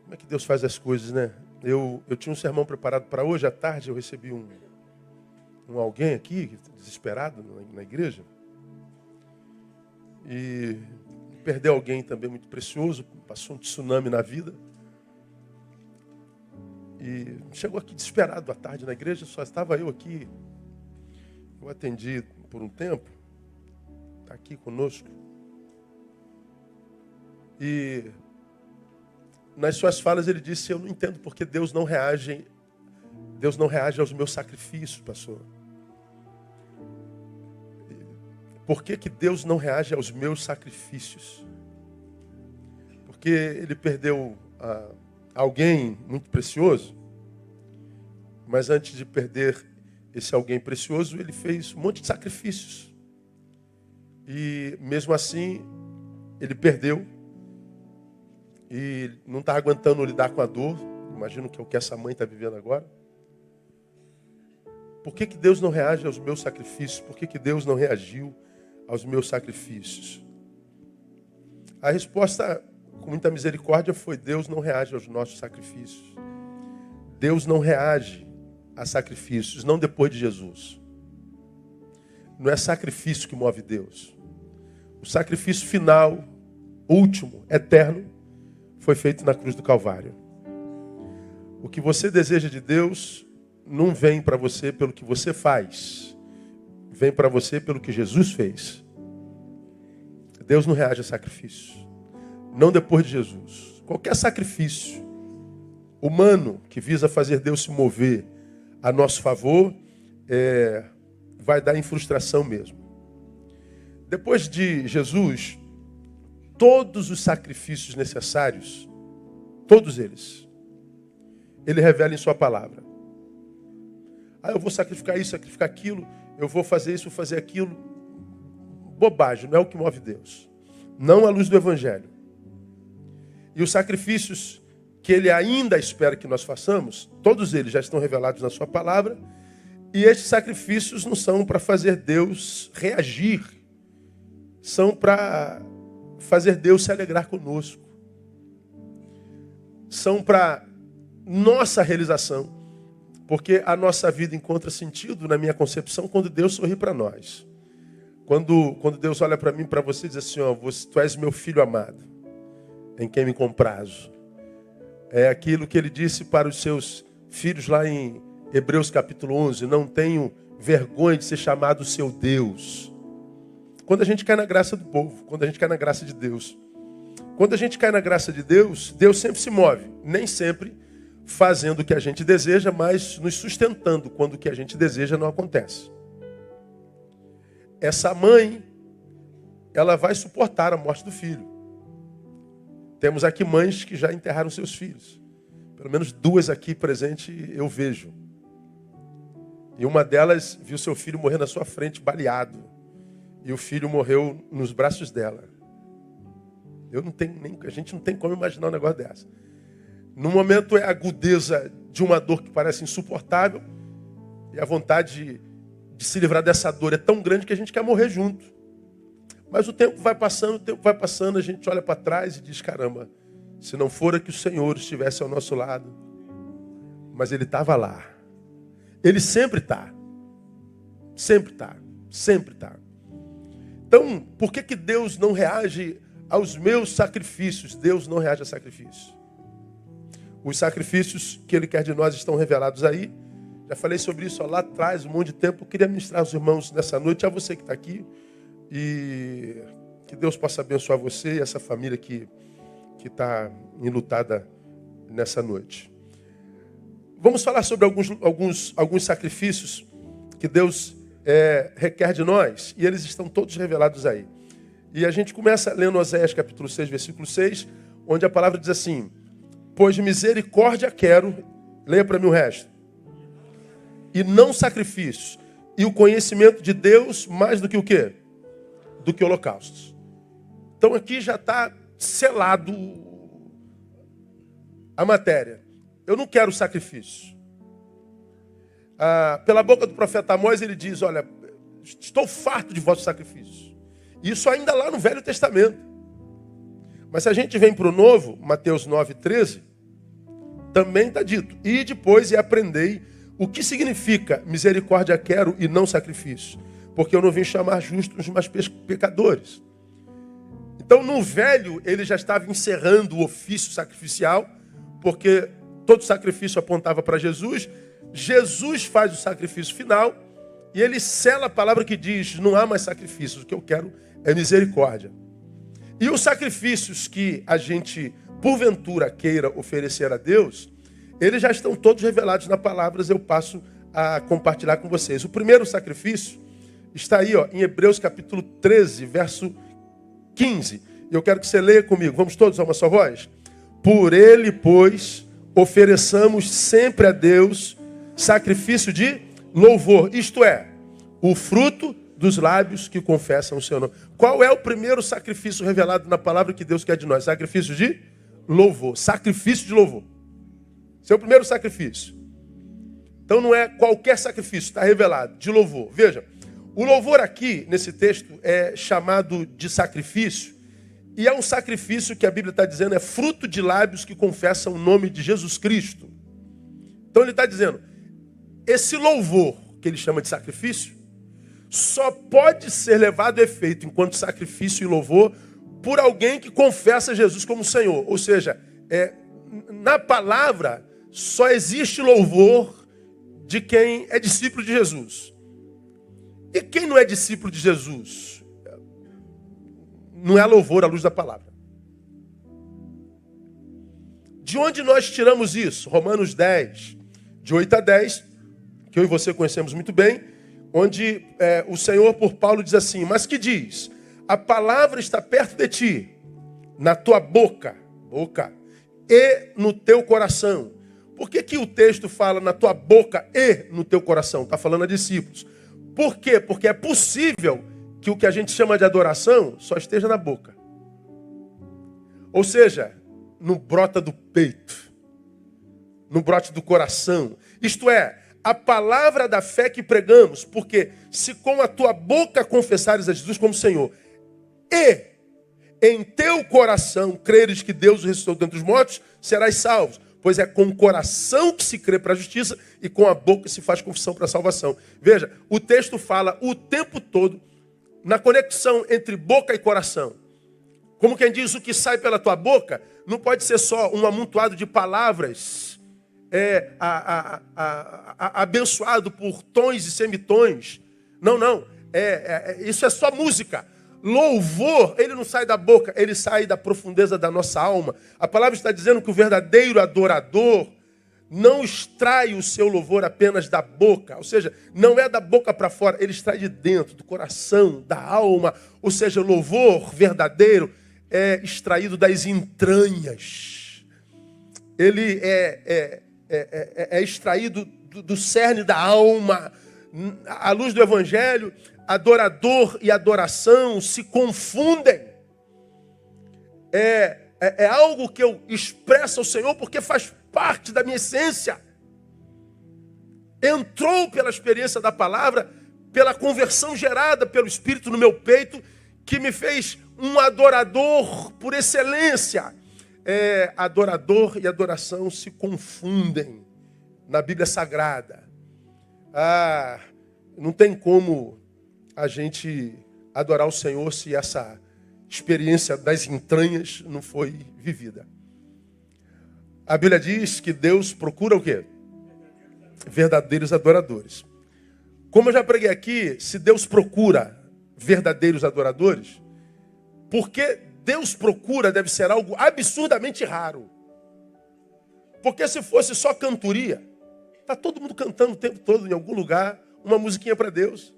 Como é que Deus faz as coisas, né? Eu tinha um sermão preparado para hoje à tarde, eu recebi um alguém aqui, desesperado na igreja. E perdeu alguém também muito precioso, passou um tsunami na vida. E chegou aqui desesperado à tarde na igreja, só estava eu aqui. Eu atendi por um tempo, está aqui conosco. E nas suas falas ele disse: eu não entendo porque Deus não reage aos meus sacrifícios, pastor. Por que Deus não reage aos meus sacrifícios? Porque ele perdeu alguém muito precioso, mas antes de perder esse alguém precioso, ele fez um monte de sacrifícios. E mesmo assim, ele perdeu. E não está aguentando lidar com a dor. Imagino que é o que essa mãe está vivendo agora. Por que Deus não reage aos meus sacrifícios? Por que Deus não reagiu aos meus sacrifícios? A resposta, com muita misericórdia, foi: Deus não reage aos nossos sacrifícios. Deus não reage a sacrifícios, não depois de Jesus. Não é sacrifício que move Deus. O sacrifício final, último, eterno, foi feito na cruz do Calvário. O que você deseja de Deus não vem para você pelo que você faz. Vem para você pelo que Jesus fez. Deus não reage a sacrifício. Não depois de Jesus. Qualquer sacrifício humano que visa fazer Deus se mover a nosso favor, vai dar em frustração mesmo. Depois de Jesus, todos os sacrifícios necessários, todos eles, ele revela em sua palavra. Eu vou sacrificar isso, sacrificar aquilo, eu vou fazer isso, fazer aquilo. Bobagem, não é o que move Deus. Não à luz do Evangelho. E os sacrifícios que ele ainda espera que nós façamos, todos eles já estão revelados na sua palavra, e estes sacrifícios não são para fazer Deus reagir, são para fazer Deus se alegrar conosco. São para nossa realização, porque a nossa vida encontra sentido, na minha concepção, quando Deus sorri para nós. Quando Deus olha para mim, para você, e diz assim: tu és meu filho amado, em quem me comprazo. É aquilo que ele disse para os seus filhos lá em Hebreus capítulo 11. Não tenho vergonha de ser chamado seu Deus. Quando a gente cai na graça do povo, quando a gente cai na graça de Deus. Quando a gente cai na graça de Deus, Deus sempre se move. Nem sempre fazendo o que a gente deseja, mas nos sustentando quando o que a gente deseja não acontece. Essa mãe, ela vai suportar a morte do filho. Temos aqui mães que já enterraram seus filhos. Pelo menos 2 aqui presentes eu vejo. E uma delas viu seu filho morrer na sua frente, baleado. E o filho morreu nos braços dela. A gente não tem como imaginar um negócio dessa. No momento é a agudeza de uma dor que parece insuportável. E a vontade de se livrar dessa dor é tão grande que a gente quer morrer junto. Mas o tempo vai passando, a gente olha para trás e diz: caramba, se não fora que o Senhor estivesse ao nosso lado. Mas Ele estava lá. Ele sempre está. Sempre está. Sempre está. Então, por que Deus não reage aos meus sacrifícios? Deus não reage a sacrifícios. Os sacrifícios que Ele quer de nós estão revelados aí. Já falei sobre isso lá atrás, um monte de tempo. Eu queria ministrar aos irmãos nessa noite, a você que está aqui. E que Deus possa abençoar você e essa família que está enlutada nessa noite. Vamos falar sobre alguns sacrifícios que Deus requer de nós. E eles estão todos revelados aí. E a gente começa lendo Oséias capítulo 6, versículo 6, onde a palavra diz assim: pois misericórdia quero, leia para mim o resto, e não sacrifícios, e o conhecimento de Deus mais do que o quê? Do que holocaustos. Então aqui já está selado a matéria. Eu não quero sacrifício. Pela boca do profeta Amós ele diz: olha, estou farto de vossos sacrifícios. Isso ainda lá no Velho Testamento. Mas se a gente vem para o Novo, Mateus 9:13, também está dito. E depois aprendei o que significa misericórdia quero e não sacrifício. Porque eu não vim chamar justos, mas pecadores. Então, no velho, ele já estava encerrando o ofício sacrificial, porque todo sacrifício apontava para Jesus. Jesus faz o sacrifício final e ele sela a palavra que diz, não há mais sacrifícios, o que eu quero é misericórdia. E os sacrifícios que a gente, porventura, queira oferecer a Deus, eles já estão todos revelados na palavra, eu passo a compartilhar com vocês. O primeiro sacrifício está aí, em Hebreus capítulo 13, verso 15. Eu quero que você leia comigo. Vamos todos a uma só voz? Por ele, pois, ofereçamos sempre a Deus sacrifício de louvor. Isto é, o fruto dos lábios que confessam o seu nome. Qual é o primeiro sacrifício revelado na palavra que Deus quer de nós? Sacrifício de louvor. Sacrifício de louvor. Esse é o primeiro sacrifício. Então não é qualquer sacrifício, está revelado, de louvor. Veja, o louvor aqui, nesse texto, é chamado de sacrifício. E é um sacrifício que a Bíblia está dizendo é fruto de lábios que confessam o nome de Jesus Cristo. Então ele está dizendo, esse louvor, que ele chama de sacrifício, só pode ser levado a efeito enquanto sacrifício e louvor por alguém que confessa Jesus como Senhor. Ou seja, na palavra só existe louvor de quem é discípulo de Jesus. E quem não é discípulo de Jesus? Não é louvor à luz da palavra. De onde nós tiramos isso? Romanos 10, de 8 a 10, que eu e você conhecemos muito bem, onde o Senhor, por Paulo, diz assim, mas que diz? A palavra está perto de ti, na tua boca, e no teu coração. Por que o texto fala na tua boca e no teu coração? Está falando a discípulos. Por quê? Porque é possível que o que a gente chama de adoração só esteja na boca. Ou seja, não brota do peito, não brota do coração. Isto é, a palavra da fé que pregamos, porque se com a tua boca confessares a Jesus como Senhor, e em teu coração creres que Deus o ressuscitou dentre os mortos, serás salvo. Pois é com o coração que se crê para a justiça e com a boca se faz confissão para a salvação. Veja, o texto fala o tempo todo na conexão entre boca e coração. Como quem diz, o que sai pela tua boca não pode ser só um amontoado de palavras abençoado por tons e semitons. Não. Isso é só música. Louvor, ele não sai da boca, ele sai da profundeza da nossa alma. A palavra está dizendo que o verdadeiro adorador não extrai o seu louvor apenas da boca. Ou seja, não é da boca para fora, ele extrai de dentro, do coração, da alma. Ou seja, o louvor verdadeiro é extraído das entranhas. Ele é extraído do cerne da alma. À luz do Evangelho, adorador e adoração se confundem. É algo que eu expresso ao Senhor porque faz parte da minha essência. Entrou pela experiência da palavra, pela conversão gerada pelo Espírito no meu peito, que me fez um adorador por excelência. Adorador e adoração se confundem na Bíblia Sagrada. Não tem como a gente adorar o Senhor se essa experiência das entranhas não foi vivida. A Bíblia diz que Deus procura o quê? Verdadeiros adoradores. Como eu já preguei aqui, se Deus procura verdadeiros adoradores, porque Deus procura deve ser algo absurdamente raro. Porque se fosse só cantoria, está todo mundo cantando o tempo todo, em algum lugar, uma musiquinha para Deus.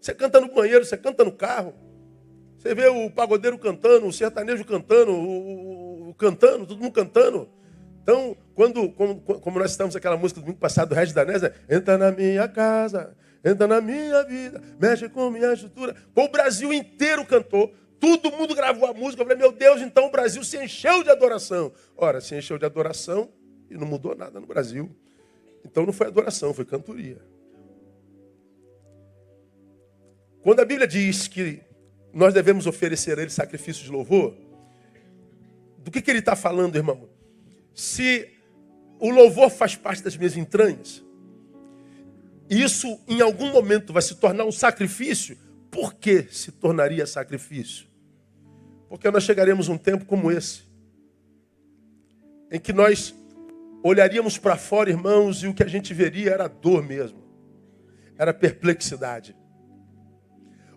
Você canta no banheiro, você canta no carro. Você vê o pagodeiro cantando, o sertanejo cantando, todo mundo cantando. Então, como nós estamos aquela música do domingo passado, do Regis Danés, entra na minha casa, entra na minha vida, mexe com minha estrutura. O Brasil inteiro cantou, todo mundo gravou a música. Eu falei, meu Deus, então o Brasil se encheu de adoração. Ora, se encheu de adoração e não mudou nada no Brasil. Então não foi adoração, foi cantoria. Quando a Bíblia diz que nós devemos oferecer a Ele sacrifício de louvor, do que ele está falando, irmão? Se o louvor faz parte das minhas entranhas. Isso, em algum momento, vai se tornar um sacrifício. Por que se tornaria sacrifício? Porque nós chegaremos a um tempo como esse, em que nós olharíamos para fora, irmãos, e o que a gente veria era dor mesmo. Era perplexidade.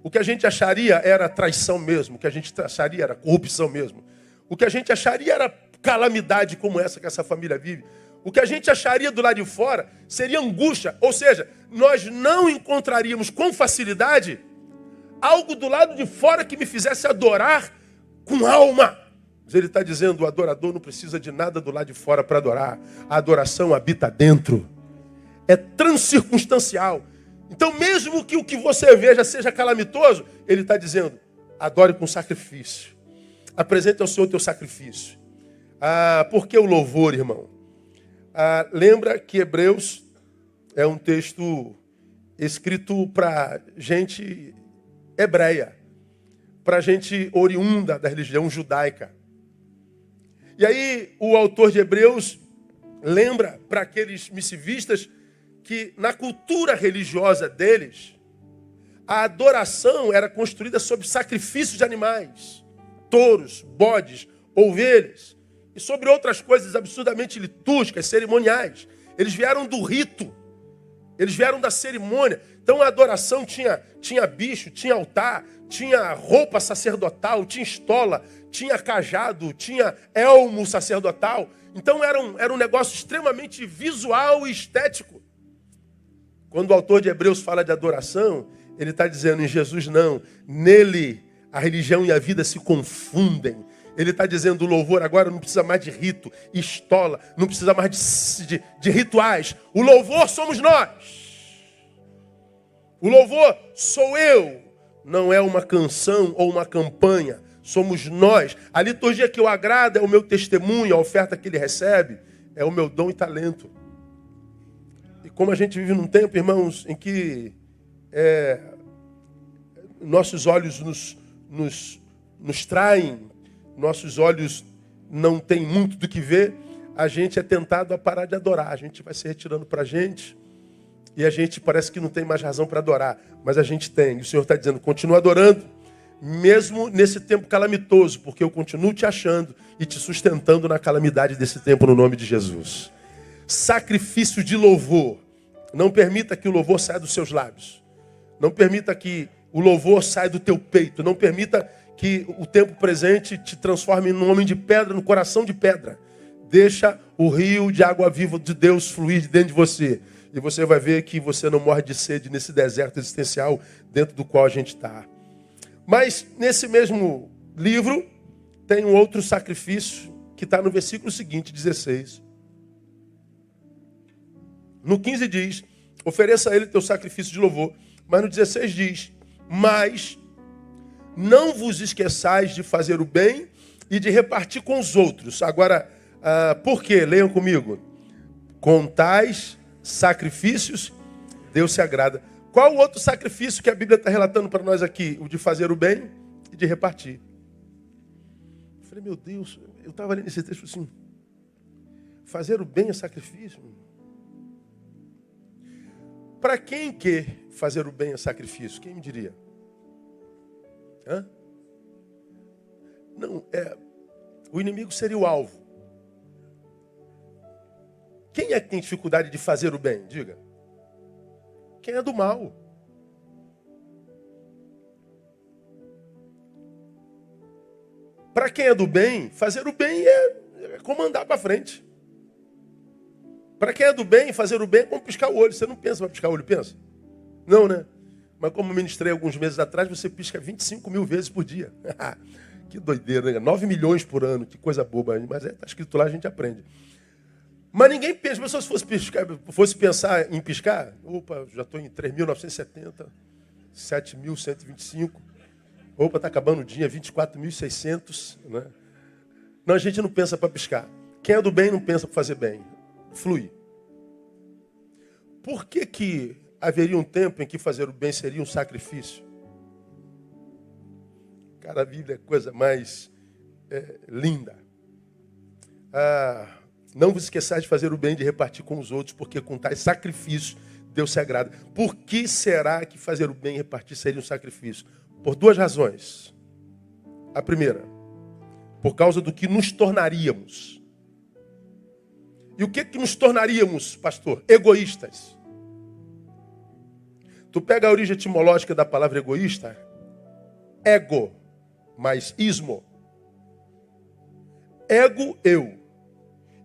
O que a gente acharia era traição mesmo. O que a gente acharia era corrupção mesmo. O que a gente acharia era calamidade como essa que essa família vive. O que a gente acharia do lado de fora seria angústia. Ou seja, nós não encontraríamos com facilidade algo do lado de fora que me fizesse adorar com alma. Mas ele está dizendo, o adorador não precisa de nada do lado de fora para adorar. A adoração habita dentro. É transcircunstancial. Então, mesmo que o que você veja seja calamitoso, ele está dizendo, adore com sacrifício. Apresente ao Senhor o teu sacrifício. Por que o louvor, irmão? Lembra que Hebreus é um texto escrito para gente hebreia, para gente oriunda da religião judaica. E aí o autor de Hebreus lembra para aqueles missivistas que na cultura religiosa deles, a adoração era construída sobre sacrifícios de animais, touros, bodes, ovelhas, e sobre outras coisas absurdamente litúrgicas, cerimoniais. Eles vieram do rito, eles vieram da cerimônia. Então a adoração tinha bicho, tinha altar, tinha roupa sacerdotal, tinha estola, tinha cajado, tinha elmo sacerdotal. Então era um negócio extremamente visual e estético. Quando o autor de Hebreus fala de adoração, ele está dizendo, em Jesus não. Nele a religião e a vida se confundem. Ele está dizendo, o louvor agora não precisa mais de rito, estola, não precisa mais de rituais. O louvor somos nós. O louvor sou eu. Não é uma canção ou uma campanha. Somos nós. A liturgia que o agrada é o meu testemunho, a oferta que ele recebe é o meu dom e talento. E como a gente vive num tempo, irmãos, em que nossos olhos nos traem, nossos olhos não têm muito do que ver, a gente é tentado a parar de adorar. A gente vai se retirando para a gente e a gente parece que não tem mais razão para adorar. Mas a gente tem. E o Senhor está dizendo, continua adorando, mesmo nesse tempo calamitoso, porque eu continuo te achando e te sustentando na calamidade desse tempo, no nome de Jesus. Sacrifício de louvor. Não permita que o louvor saia dos seus lábios. Não permita que o louvor saia do teu peito. Não permita que o tempo presente te transforme num homem de pedra, no coração de pedra. Deixa o rio de água viva de Deus fluir de dentro de você. E você vai ver que você não morre de sede nesse deserto existencial dentro do qual a gente está. Mas nesse mesmo livro tem um outro sacrifício que está no versículo seguinte, 16. No 15 diz, ofereça a ele teu sacrifício de louvor. Mas no 16 diz, mas não vos esqueçais de fazer o bem e de repartir com os outros. Agora, por quê? Leiam comigo. Com tais sacrifícios, Deus se agrada. Qual o outro sacrifício que a Bíblia está relatando para nós aqui? O de fazer o bem e de repartir. Eu falei, meu Deus, eu estava lendo esse texto assim. Fazer o bem é sacrifício? Para quem que fazer o bem é sacrifício? Quem me diria? Não, o inimigo seria o alvo. Quem é que tem dificuldade de fazer o bem? Diga. Quem é do mal. Para quem é do bem, fazer o bem é comandar para frente. Para quem é do bem, fazer o bem é como piscar o olho. Você não pensa para piscar o olho, pensa? Não, né? Mas como ministrei alguns meses atrás, você pisca 25 mil vezes por dia. Que doideira, né? 9 milhões por ano, que coisa boba. Mas está escrito lá, a gente aprende. Mas ninguém pensa, se a pessoa fosse pensar em piscar, opa, já estou em 3.970, 7.125, opa, está acabando o dia, 24.600. Né? Não, a gente não pensa para piscar. Quem é do bem não pensa para fazer bem. Flui. Por que haveria um tempo em que fazer o bem seria um sacrifício? Cara, a Bíblia é a coisa mais linda. Não vos esqueçais de fazer o bem e de repartir com os outros, porque com tais sacrifícios Deus se agrada. Por que será que fazer o bem e repartir seria um sacrifício? Por duas razões. A primeira, por causa do que nos tornaríamos. E o que nos tornaríamos, pastor? Egoístas. Tu pega a origem etimológica da palavra egoísta, ego, mais ismo. Ego, eu.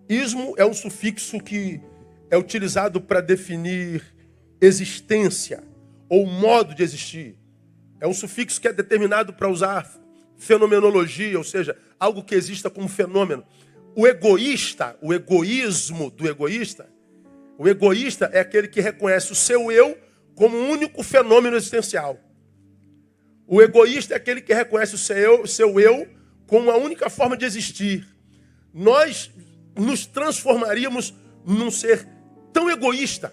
Ismo é um sufixo que é utilizado para definir existência ou modo de existir. É um sufixo que é determinado para usar fenomenologia, ou seja, algo que exista como fenômeno. O egoísta, o egoísmo do egoísta, o egoísta é aquele que reconhece o seu eu como um único fenômeno existencial. O egoísta é aquele que reconhece o seu eu como a única forma de existir. Nós nos transformaríamos num ser tão egoísta,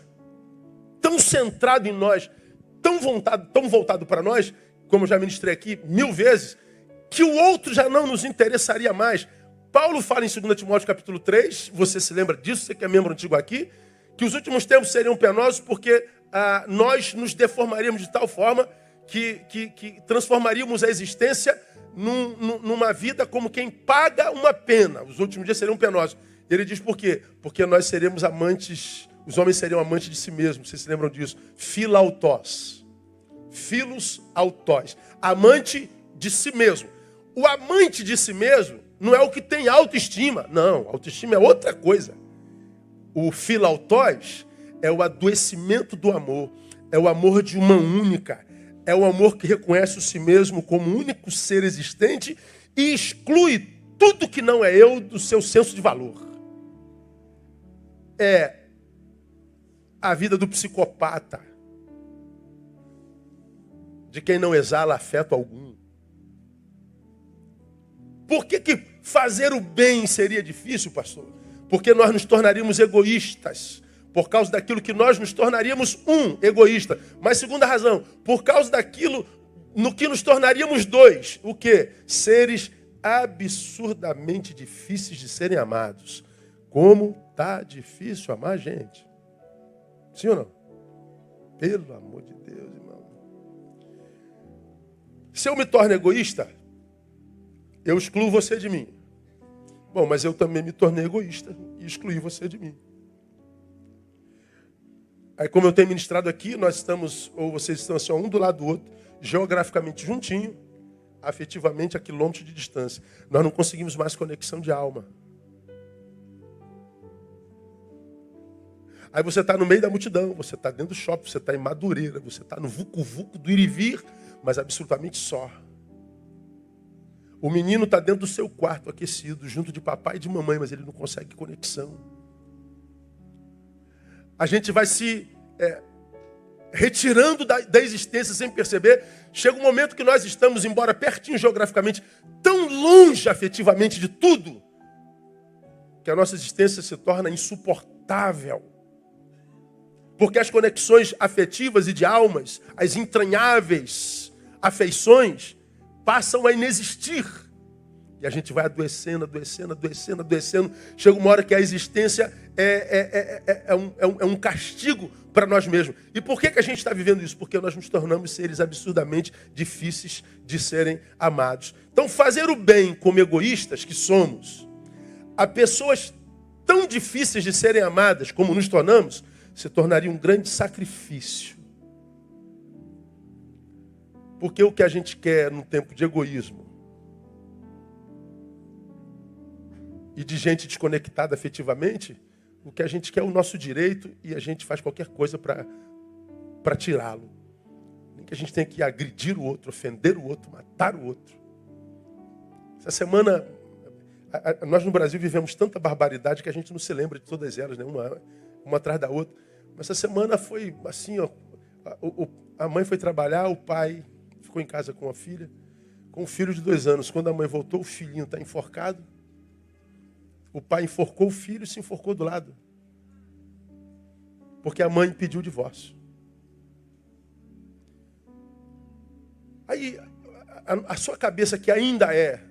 tão centrado em nós, tão voltado para nós, como eu já ministrei aqui 1000 vezes, que o outro já não nos interessaria mais. Paulo fala em 2 Timóteo capítulo 3, você se lembra disso, você que é membro antigo aqui, que os últimos tempos seriam penosos porque nós nos deformaríamos de tal forma que transformaríamos a existência numa vida como quem paga uma pena. Os últimos dias seriam penosos. Ele diz por quê? Porque nós seremos amantes, os homens seriam amantes de si mesmos, vocês se lembram disso? Filautós. Filos autós. Amante de si mesmo. O amante de si mesmo não é o que tem autoestima. Não, autoestima é outra coisa. O filautós é o adoecimento do amor. É o amor de uma única. É o amor que reconhece o si mesmo como único ser existente e exclui tudo que não é eu do seu senso de valor. É a vida do psicopata, de quem não exala afeto algum. Por que fazer o bem seria difícil, pastor? Porque nós nos tornaríamos egoístas. Por causa daquilo que nós nos tornaríamos egoísta. Mas segunda razão, por causa daquilo no que nos tornaríamos dois. O quê? Seres absurdamente difíceis de serem amados. Como tá difícil amar a gente. Sim ou não? Pelo amor de Deus, irmão. Se eu me torno egoísta, eu excluo você de mim. Bom, mas eu também me tornei egoísta e excluí você de mim. Aí, como eu tenho ministrado aqui, nós estamos, ou vocês estão assim, um do lado do outro, geograficamente juntinho, afetivamente a quilômetros de distância. Nós não conseguimos mais conexão de alma. Aí você está no meio da multidão, você está dentro do shopping, você está em Madureira, você está no vucu-vucu do ir e vir, mas absolutamente só. O menino está dentro do seu quarto aquecido, junto de papai e de mamãe, mas ele não consegue conexão. A gente vai se retirando da existência sem perceber. Chega um momento que nós estamos, embora pertinho geograficamente, tão longe afetivamente de tudo, que a nossa existência se torna insuportável. Porque as conexões afetivas e de almas, as entranháveis afeições, passam a inexistir. E a gente vai adoecendo. Chega uma hora que a existência é um castigo para nós mesmos. E por que a gente está vivendo isso? Porque nós nos tornamos seres absurdamente difíceis de serem amados. Então, fazer o bem como egoístas que somos, a pessoas tão difíceis de serem amadas como nos tornamos, se tornaria um grande sacrifício. Porque o que a gente quer num tempo de egoísmo e de gente desconectada afetivamente, o que a gente quer é o nosso direito e a gente faz qualquer coisa para tirá-lo. Nem que a gente tenha que agredir o outro, ofender o outro, matar o outro. Essa semana, nós no Brasil vivemos tanta barbaridade que a gente não se lembra de todas elas, né? Uma atrás da outra. Mas essa semana foi assim, ó, a mãe foi trabalhar, o pai ficou em casa com a filha, com um filho de 2 anos. Quando a mãe voltou, o filhinho está enforcado. O pai enforcou o filho e se enforcou do lado. Porque a mãe pediu o divórcio. Aí, a sua cabeça, que ainda é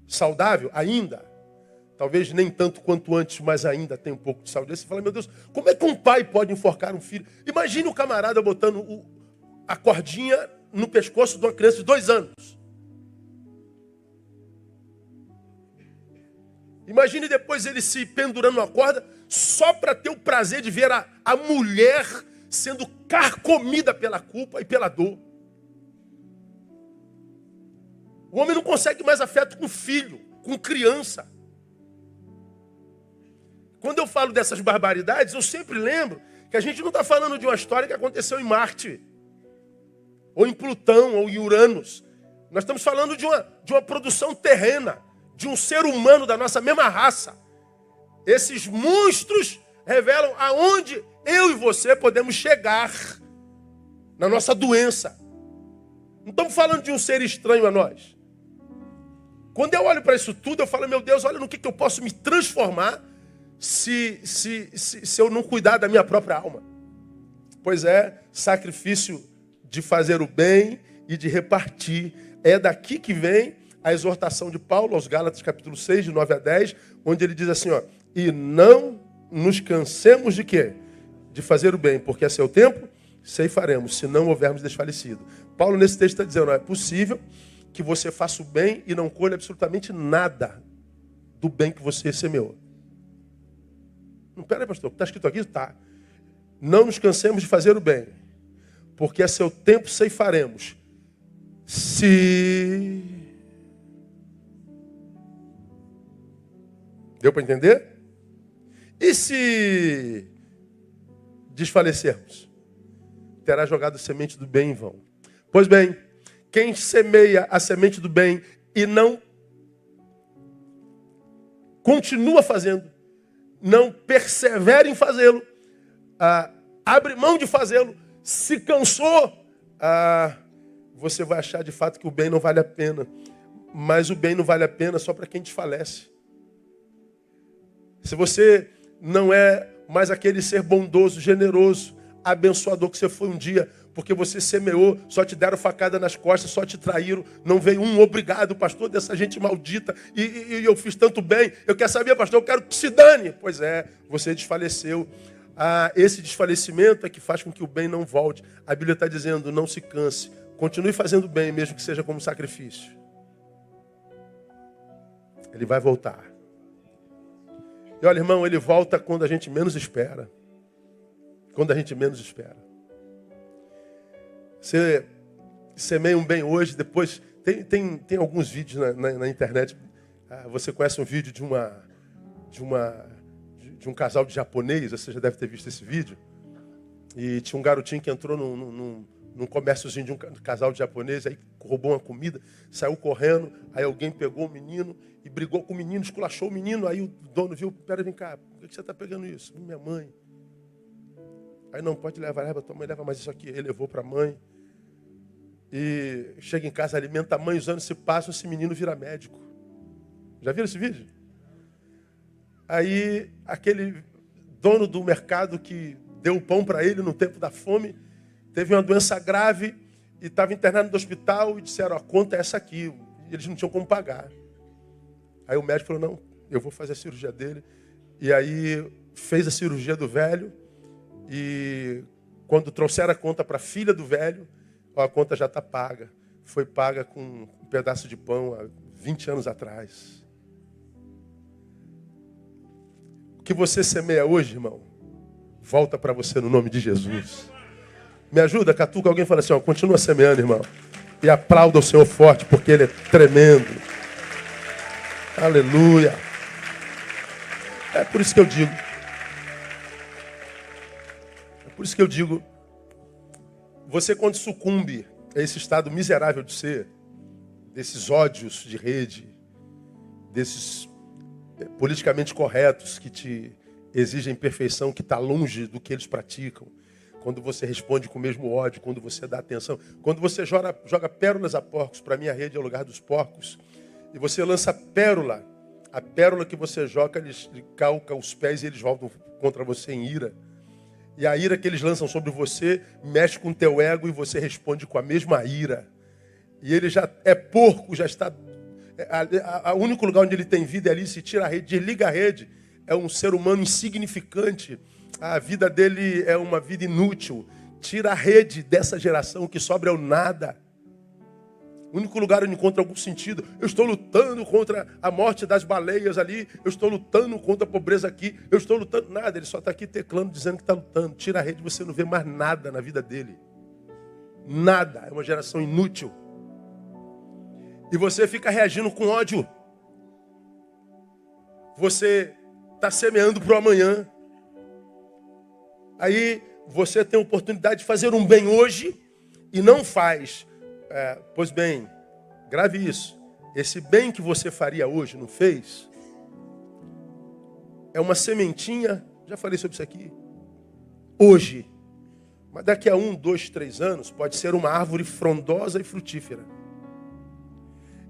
saudável, ainda, Talvez nem tanto quanto antes, mas ainda tem um pouco de saúde. Aí você fala, meu Deus, como é que um pai pode enforcar um filho? Imagine o camarada botando a cordinha no pescoço de uma criança de 2 anos. Imagine depois ele se pendurando na corda só para ter o prazer de ver a mulher sendo carcomida pela culpa e pela dor. O homem não consegue mais afeto com filho, com criança. Quando eu falo dessas barbaridades, eu sempre lembro que a gente não está falando de uma história que aconteceu em Marte, ou em Plutão, ou em Uranus. Nós estamos falando de uma produção terrena, de um ser humano da nossa mesma raça. Esses monstros revelam aonde eu e você podemos chegar na nossa doença. Não estamos falando de um ser estranho a nós. Quando eu olho para isso tudo, eu falo, meu Deus, olha no que eu posso me transformar se eu não cuidar da minha própria alma. Pois é, sacrifício de fazer o bem e de repartir. É daqui que vem a exortação de Paulo aos Gálatas, capítulo 6, de 9 a 10, onde ele diz assim, ó, e não nos cansemos de quê? De fazer o bem, porque a seu tempo ceifaremos, se não houvermos desfalecido. Paulo nesse texto está dizendo, é possível que você faça o bem e não colhe absolutamente nada do bem que você semeou. Não, peraí, pastor, está escrito aqui? Está. Não nos cansemos de fazer o bem, porque a seu tempo ceifaremos, se... Deu para entender? E se desfalecermos? Terá jogado a semente do bem em vão. Pois bem, quem semeia a semente do bem e não continua fazendo, não persevera em fazê-lo, abre mão de fazê-lo, se cansou, você vai achar de fato que o bem não vale a pena. Mas o bem não vale a pena só para quem desfalece. Se você não é mais aquele ser bondoso, generoso, abençoador que você foi um dia, porque você semeou, só te deram facada nas costas, só te traíram, não veio um obrigado, pastor, dessa gente maldita, e eu fiz tanto bem, eu quero saber, pastor, eu quero que se dane. Pois é, você desfaleceu. Esse desfalecimento é que faz com que o bem não volte. A Bíblia está dizendo, não se canse, continue fazendo bem, mesmo que seja como sacrifício. Ele vai voltar. E olha, irmão, ele volta quando a gente menos espera. Quando a gente menos espera. Você semeia um bem hoje, depois... Tem alguns vídeos na internet. Você conhece um vídeo de um casal de japonês, você já deve ter visto esse vídeo. E tinha um garotinho que entrou num comérciozinho de um casal de japonês, aí roubou uma comida, saiu correndo, aí alguém pegou o menino e brigou com o menino, esculachou o menino, aí o dono viu, pera, vem cá, por que você está pegando isso? Minha mãe. Aí não, pode levar, tua mãe leva mais isso aqui. Ele levou para a mãe. E chega em casa, alimenta a mãe, os anos se passam, esse menino vira médico. Já viram esse vídeo? Aí aquele dono do mercado que deu o pão para ele no tempo da fome, teve uma doença grave e estava internado no hospital e disseram, a conta é essa aqui. E eles não tinham como pagar. Aí o médico falou, não, eu vou fazer a cirurgia dele. E aí fez a cirurgia do velho e quando trouxeram a conta para a filha do velho, a conta já está paga. Foi paga com um pedaço de pão há 20 anos atrás. O que você semeia hoje, irmão, volta para você no nome de Jesus. Me ajuda, catuca alguém, fala assim, continua semeando, irmão. E aplauda o Senhor forte, porque Ele é tremendo. Aleluia. É por isso que eu digo. Você quando sucumbe a esse estado miserável de ser, desses ódios de rede, desses politicamente corretos que te exigem perfeição, que está longe do que eles praticam, quando você responde com o mesmo ódio, quando você dá atenção, quando você joga pérolas a porcos, para mim a rede é o lugar dos porcos, e você lança pérola, a pérola que você joga, eles calcam os pés e eles voltam contra você em ira. E a ira que eles lançam sobre você mexe com o teu ego e você responde com a mesma ira. E ele já é porco, já está O único lugar onde ele tem vida é ali, se tira a rede, desliga a rede. É um ser humano insignificante. A vida dele é uma vida inútil. Tira a rede dessa geração, o que sobra é o nada. O único lugar onde encontra algum sentido. Eu estou lutando contra a morte das baleias ali. Eu estou lutando contra a pobreza aqui. Eu estou lutando. Nada, ele só está aqui teclando, dizendo que está lutando. Tira a rede, você não vê mais nada na vida dele. Nada. É uma geração inútil. E você fica reagindo com ódio. Você está semeando para o amanhã. Aí você tem a oportunidade de fazer um bem hoje e não faz. Pois bem, grave isso. Esse bem que você faria hoje, não fez? É uma sementinha, já falei sobre isso aqui, hoje. Mas daqui a 1, 2, 3 anos, pode ser uma árvore frondosa e frutífera.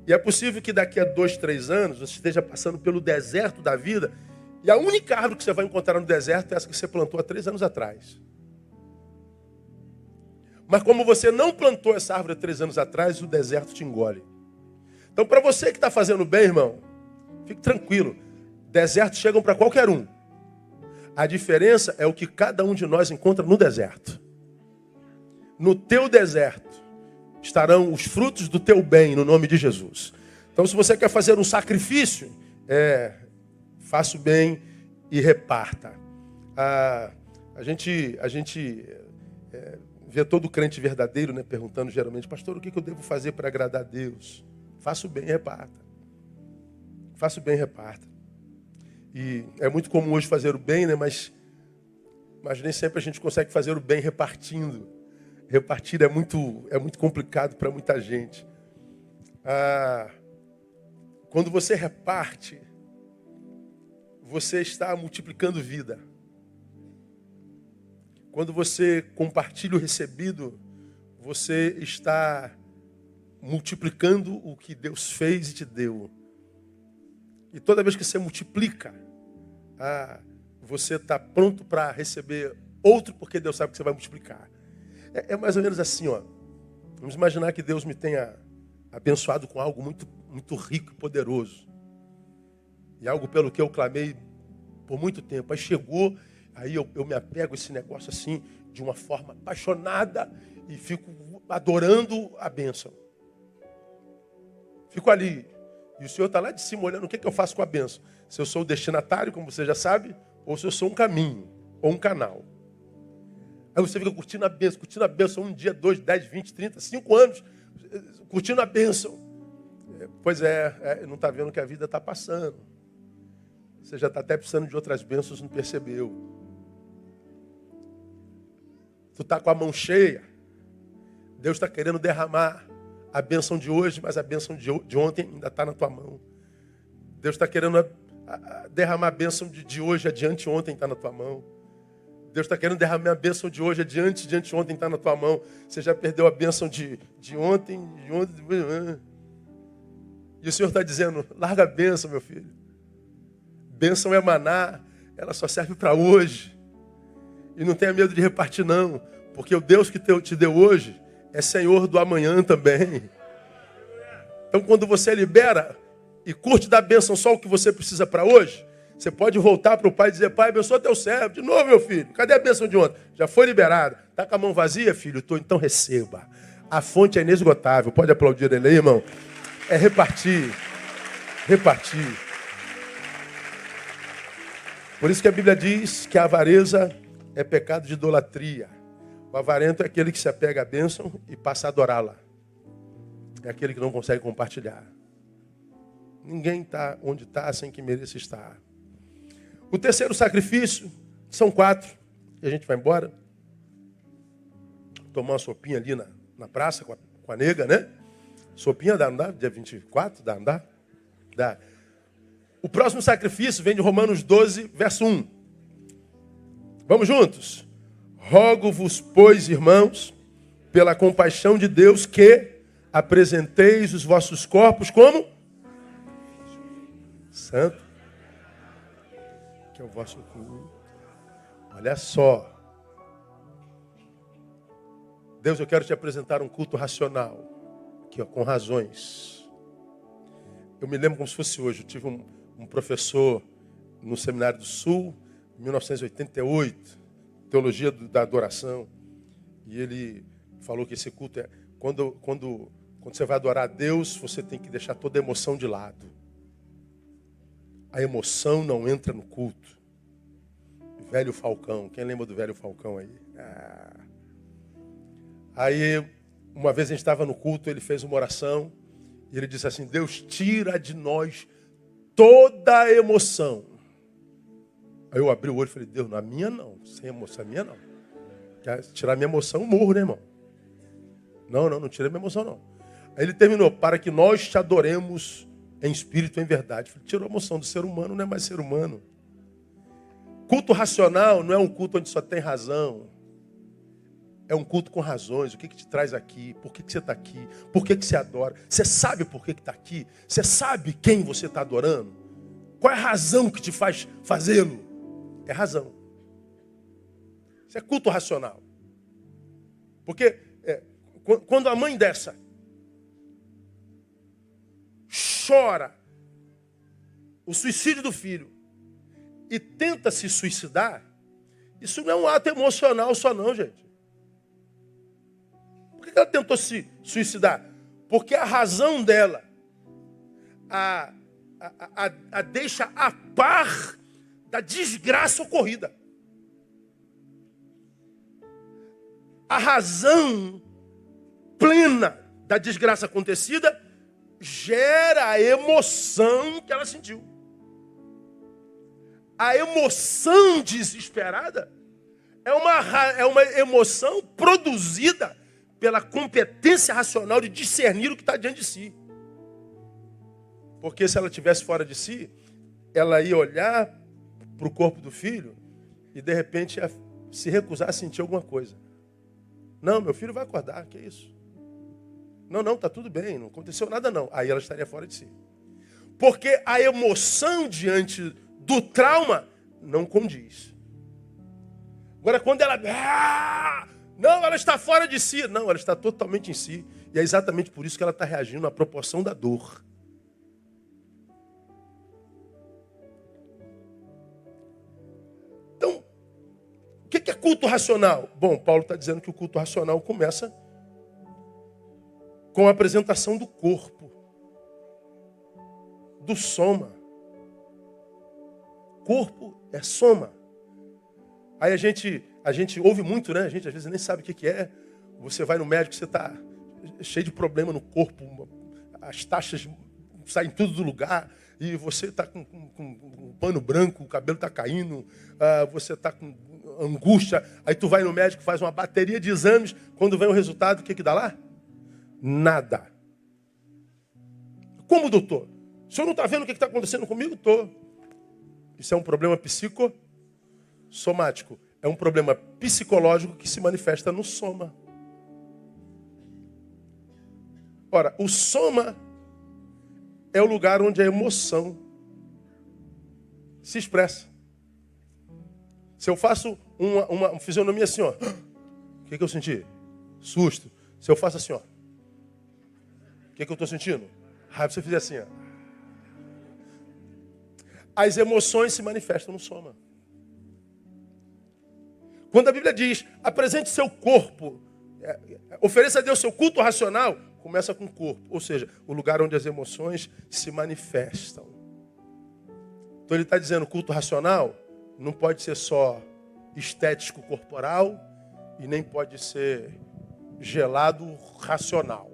E é possível que daqui a 2, 3 anos, você esteja passando pelo deserto da vida, e a única árvore que você vai encontrar no deserto é essa que você plantou há 3 anos atrás. Mas como você não plantou essa árvore há 3 anos atrás, o deserto te engole. Então, para você que está fazendo bem, irmão, fique tranquilo. Desertos chegam para qualquer um. A diferença é o que cada um de nós encontra no deserto. No teu deserto estarão os frutos do teu bem, no nome de Jesus. Então, se você quer fazer um sacrifício, faça o bem e reparta. A gente vê todo crente verdadeiro, né, perguntando geralmente, pastor, o que eu devo fazer para agradar a Deus? Faça o bem e reparta. Faça o bem e reparta. E é muito comum hoje fazer o bem, né, mas nem sempre a gente consegue fazer o bem repartindo. Repartir é muito complicado para muita gente. Quando você reparte, você está multiplicando vida. Quando você compartilha o recebido, você está multiplicando o que Deus fez e te deu. E toda vez que você multiplica, você está pronto para receber outro, porque Deus sabe que você vai multiplicar. É mais ou menos assim, ó. Vamos imaginar que Deus me tenha abençoado com algo muito, muito rico e poderoso. E algo pelo que eu clamei por muito tempo. Aí chegou, aí eu me apego a esse negócio assim, de uma forma apaixonada, e fico adorando a bênção. Fico ali. E o Senhor está lá de cima olhando o que eu faço com a bênção. Se eu sou o destinatário, como você já sabe, ou se eu sou um caminho, ou um canal. Aí você fica curtindo a bênção, 1 dia, 2, 10, 20, 30, 5 anos, curtindo a bênção. Pois não está vendo que a vida está passando. Você já está até precisando de outras bênçãos, não percebeu. Tu está com a mão cheia. Deus está querendo derramar a bênção de hoje, mas a bênção de ontem ainda está na tua mão. Deus está querendo derramar a bênção de hoje, adiante ontem está na tua mão. Deus está querendo derramar a bênção de hoje, adiante ontem está na tua mão. Você já perdeu a bênção de ontem, E o Senhor está dizendo, larga a bênção, meu filho. Bênção é maná, ela só serve para hoje. E não tenha medo de repartir, não. Porque o Deus que te deu hoje é Senhor do amanhã também. Então, quando você libera e curte da bênção só o que você precisa para hoje, você pode voltar para o Pai e dizer, Pai, abençoa teu servo. De novo, meu filho, cadê a bênção de ontem? Já foi liberado. Está com a mão vazia, filho? Então receba. A fonte é inesgotável. Pode aplaudir ele aí, irmão. É repartir. Repartir. Por isso que a Bíblia diz que a avareza é pecado de idolatria. O avarento é aquele que se apega à bênção e passa a adorá-la. É aquele que não consegue compartilhar. Ninguém está onde está sem que mereça estar. O terceiro sacrifício, são 4, e a gente vai embora. Tomar uma sopinha ali na praça com a nega, né? Sopinha dá, não dá? Dia 24, dá, não dá? Dá. O próximo sacrifício vem de Romanos 12, verso 1. Vamos juntos? Rogo-vos, pois, irmãos, pela compaixão de Deus, que apresenteis os vossos corpos como santo, que é o vosso culto. Olha só. Deus, eu quero te apresentar um culto racional, aqui, ó, com razões. Eu me lembro como se fosse hoje. Eu tive um professor no Seminário do Sul, em 1988, Teologia da Adoração. E ele falou que esse culto é... Quando você vai adorar a Deus, você tem que deixar toda a emoção de lado. A emoção não entra no culto. Velho Falcão. Quem lembra do Velho Falcão aí? Aí, uma vez a gente estava no culto, ele fez uma oração. E ele disse assim: Deus, tira de nós toda a emoção. Aí eu abri o olho e falei: Deus, na minha não. Sem emoção, a minha não. Quer tirar minha emoção, eu morro, né, irmão? Não tira minha emoção, não. Aí ele terminou: para que nós te adoremos em espírito e em verdade. Falei, tirou a emoção do ser humano, não é mais ser humano. Culto racional não é um culto onde só tem razão. É um culto com razões. O que te traz aqui? Por que você está aqui? Por que você adora? Você sabe por que está aqui? Você sabe quem você está adorando? Qual é a razão que te faz fazê-lo? É razão. Isso é culto racional. Porque quando a mãe dessa chora o suicídio do filho e tenta se suicidar, isso não é um ato emocional só não, gente. Por que ela tentou se suicidar? Porque a razão dela a deixa a par da desgraça ocorrida. A razão plena da desgraça acontecida gera a emoção que ela sentiu. A emoção desesperada é uma emoção produzida pela competência racional de discernir o que está diante de si. Porque se ela estivesse fora de si, ela ia olhar para o corpo do filho e de repente ia se recusar a sentir alguma coisa. Não, meu filho vai acordar, que é isso? Não, está tudo bem, não aconteceu nada não. Aí ela estaria fora de si. Porque a emoção diante do trauma não condiz. Agora quando ela... não, ela está fora de si. Não, ela está totalmente em si. E é exatamente por isso que ela está reagindo na proporção da dor. Então, o que é culto racional? Bom, Paulo está dizendo que o culto racional começa com a apresentação do corpo, do soma. Corpo é soma. Aí a gente ouve muito, né? A gente às vezes nem sabe o que é. Você vai no médico, você está cheio de problema no corpo, as taxas saem tudo do lugar, e você está com um pano branco, o cabelo está caindo, você está com angústia. Aí tu vai no médico, faz uma bateria de exames, quando vem o resultado, o que dá lá? Nada. Como, doutor? O senhor não está vendo o que está acontecendo comigo? Estou. Isso é um problema psicossomático. É um problema psicológico que se manifesta no soma. Ora, o soma é o lugar onde a emoção se expressa. Se eu faço uma fisionomia assim, ó, o que eu senti? Susto. Se eu faço assim, ó, o que eu estou sentindo? Raiva. Se você fizer assim, ó, as emoções se manifestam no soma. Quando a Bíblia diz, apresente seu corpo, ofereça a Deus seu culto racional, começa com o corpo. Ou seja, o lugar onde as emoções se manifestam. Então ele está dizendo, culto racional não pode ser só estético corporal e nem pode ser gelado racional.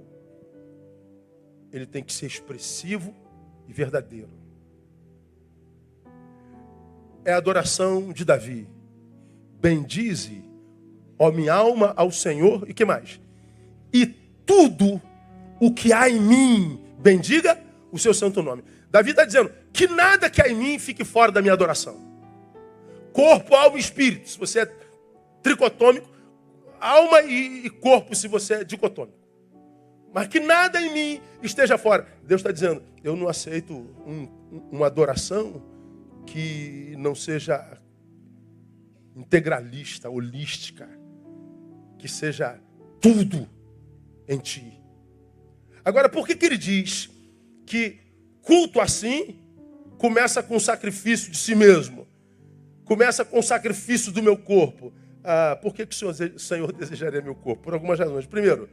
Ele tem que ser expressivo e verdadeiro. É a adoração de Davi. Bendize, ó minha alma, ao Senhor. E que mais? E tudo o que há em mim, bendiga o seu santo nome. Davi está dizendo que nada que há em mim fique fora da minha adoração. Corpo, alma e espírito, se você é tricotômico. Alma e corpo, se você é dicotômico. Mas que nada em mim esteja fora. Deus está dizendo, eu não aceito uma adoração que não seja integralista, holística, que seja tudo em ti. Agora, por que ele diz que culto assim começa com o sacrifício de si mesmo. Começa com o sacrifício do meu corpo. Por que o Senhor desejaria meu corpo? Por algumas razões. Primeiro,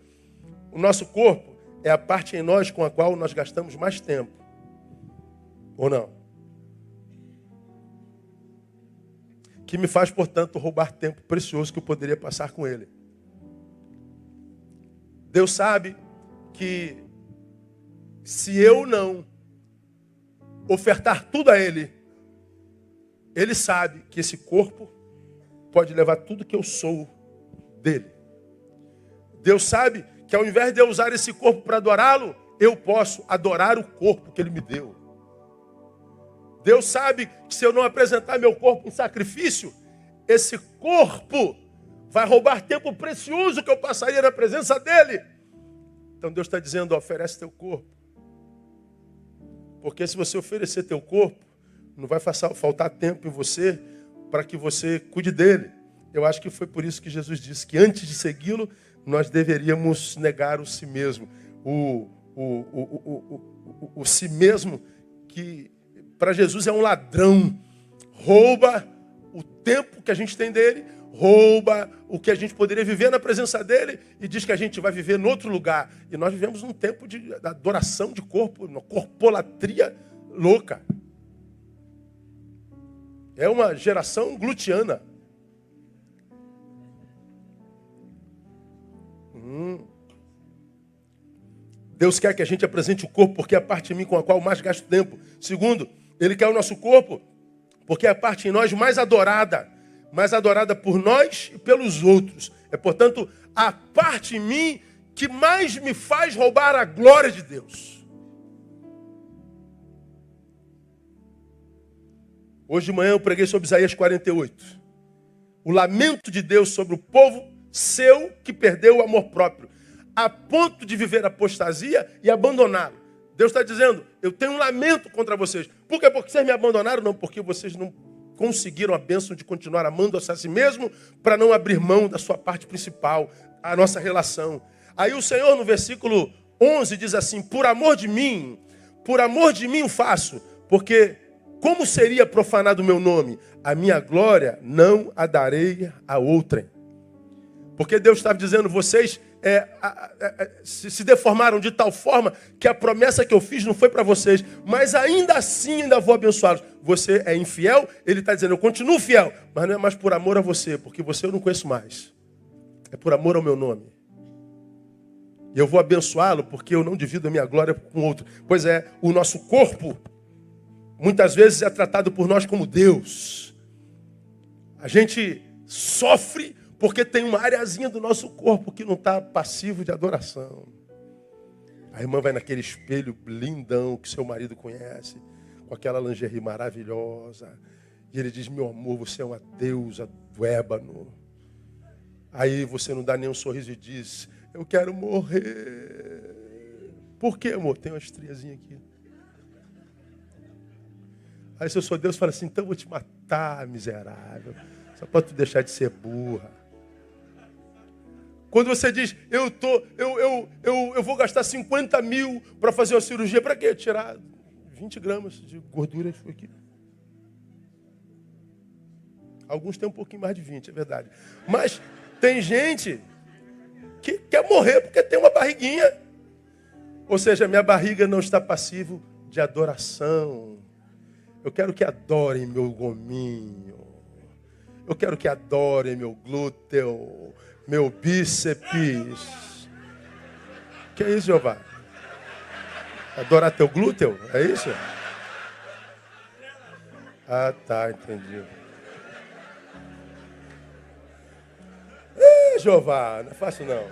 o nosso corpo é a parte em nós com a qual nós gastamos mais tempo. Ou não? Que me faz, portanto, roubar tempo precioso que eu poderia passar com Ele. Deus sabe que se eu não ofertar tudo a Ele, Ele sabe que esse corpo pode levar tudo que eu sou dele. Deus sabe que ao invés de eu usar esse corpo para adorá-lo, eu posso adorar o corpo que Ele me deu. Deus sabe que se eu não apresentar meu corpo em sacrifício, esse corpo vai roubar tempo precioso que eu passaria na presença dEle. Então Deus está dizendo, oferece teu corpo. Porque se você oferecer teu corpo, não vai faltar tempo em você para que você cuide dele. Eu acho que foi por isso que Jesus disse que antes de segui-lo, nós deveríamos negar o si mesmo. O si mesmo que para Jesus é um ladrão. Rouba o tempo que a gente tem dele, rouba o que a gente poderia viver na presença dele e diz que a gente vai viver em outro lugar. E nós vivemos num tempo de adoração de corpo, uma corpolatria louca. É uma geração glutiana. Deus quer que a gente apresente o corpo porque é a parte de mim com a qual eu mais gasto tempo. Segundo, Ele quer o nosso corpo porque é a parte em nós mais adorada por nós e pelos outros. É, portanto, a parte em mim que mais me faz roubar a glória de Deus. Hoje de manhã eu preguei sobre Isaías 48. O lamento de Deus sobre o povo seu que perdeu o amor próprio, a ponto de viver apostasia e abandoná-lo. Deus está dizendo, eu tenho um lamento contra vocês. Por quê? Porque vocês me abandonaram? Não, porque vocês não conseguiram a bênção de continuar amando-se a si mesmo para não abrir mão da sua parte principal, a nossa relação. Aí o Senhor no versículo 11 diz assim, por amor de mim o faço, porque como seria profanado o meu nome? A minha glória não a darei a outrem. Porque Deus estava dizendo, vocês se deformaram de tal forma que a promessa que eu fiz não foi para vocês, mas ainda assim ainda vou abençoá-los. Você é infiel? Ele está dizendo, eu continuo fiel, mas não é mais por amor a você, porque você eu não conheço mais. É por amor ao meu nome. E eu vou abençoá-lo porque eu não divido a minha glória com outro. Pois é, o nosso corpo muitas vezes é tratado por nós como Deus. A gente sofre porque tem uma areazinha do nosso corpo que não está passivo de adoração. A irmã vai naquele espelho lindão que seu marido conhece, com aquela lingerie maravilhosa. E ele diz, meu amor, você é uma deusa do ébano. Aí você não dá nenhum sorriso e diz, eu quero morrer. Por quê, amor? Tem uma estriazinha aqui. Aí se eu sou Deus, fala assim, então eu vou te matar, miserável. Só para tu deixar de ser burra. Quando você diz, eu vou gastar 50 mil para fazer uma cirurgia, para quê? Tirar 20 gramas de gordura aqui. Alguns têm um pouquinho mais de 20, é verdade. Mas tem gente que quer morrer porque tem uma barriguinha. Ou seja, minha barriga não está passivo de adoração. Eu quero que adorem meu gominho. Eu quero que adorem meu glúteo, meu bíceps. Que é isso, Jeová? Adorar teu glúteo? É isso? Ah, tá, entendi. Jeová, não é fácil não.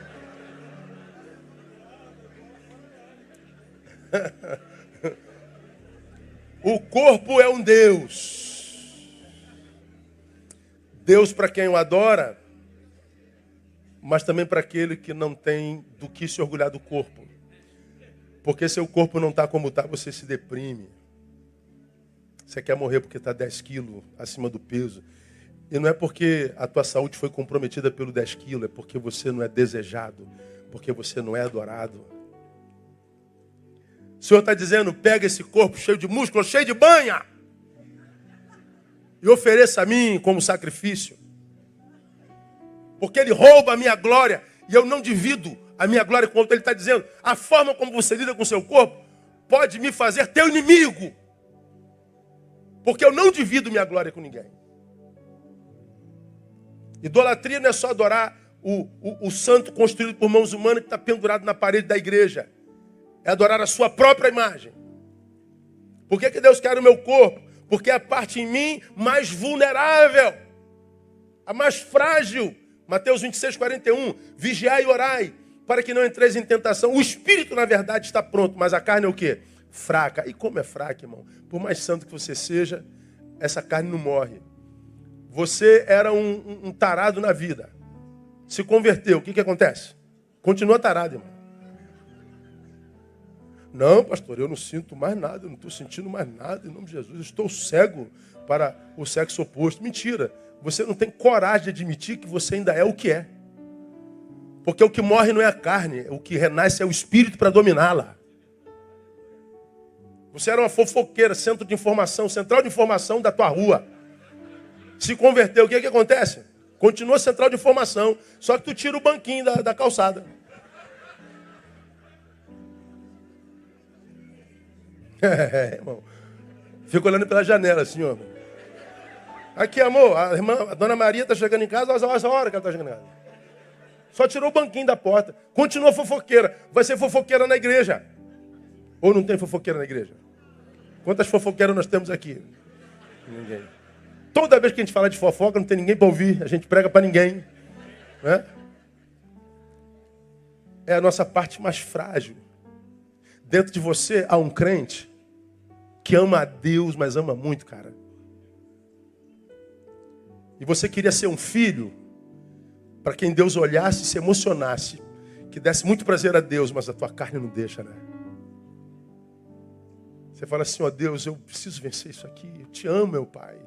O corpo é um Deus. Deus para quem o adora, mas também para aquele que não tem do que se orgulhar do corpo. Porque se o corpo não está como está, você se deprime. Você quer morrer porque está 10 quilos acima do peso. E não é porque a tua saúde foi comprometida pelo 10 quilos, é porque você não é desejado, porque você não é adorado. Senhor está dizendo, pega esse corpo cheio de músculo, cheio de banha, e ofereça a mim como sacrifício. Porque ele rouba a minha glória, e eu não divido a minha glória com outro. Ele está dizendo, a forma como você lida com o seu corpo, pode me fazer teu inimigo. Porque eu não divido minha glória com ninguém. Idolatria não é só adorar o santo construído por mãos humanas que está pendurado na parede da igreja. É adorar a sua própria imagem. Por que Deus quer o meu corpo? Porque é a parte em mim mais vulnerável, a mais frágil. Mateus 26, 41. Vigiai e orai, para que não entreis em tentação. O espírito, na verdade, está pronto, mas a carne é o quê? Fraca. E como é fraca, irmão? Por mais santo que você seja, essa carne não morre. Você era um tarado na vida. Se converteu, o que acontece? Continua tarado, irmão. Não, pastor, eu não sinto mais nada, eu não estou sentindo mais nada, em nome de Jesus, eu estou cego para o sexo oposto. Mentira, você não tem coragem de admitir que você ainda é o que é. Porque o que morre não é a carne, o que renasce é o espírito para dominá-la. Você era uma fofoqueira, centro de informação, central de informação da tua rua. Se converteu, o que acontece? Continua central de informação, só que tu tira o banquinho da calçada. Irmão. Fico olhando pela janela assim, ó. Aqui, amor, a dona Maria está chegando em casa, olha essa hora que ela está chegando em casa. Só tirou o banquinho da porta. Continua fofoqueira. Vai ser fofoqueira na igreja. Ou não tem fofoqueira na igreja? Quantas fofoqueiras nós temos aqui? Ninguém. Toda vez que a gente fala de fofoca, não tem ninguém para ouvir. A gente prega para ninguém. Né? É a nossa parte mais frágil. Dentro de você há um crente que ama a Deus, mas ama muito, cara. E você queria ser um filho para quem Deus olhasse e se emocionasse, que desse muito prazer a Deus, mas a tua carne não deixa, né? Você fala assim, ó Deus, eu preciso vencer isso aqui. Eu te amo, meu Pai.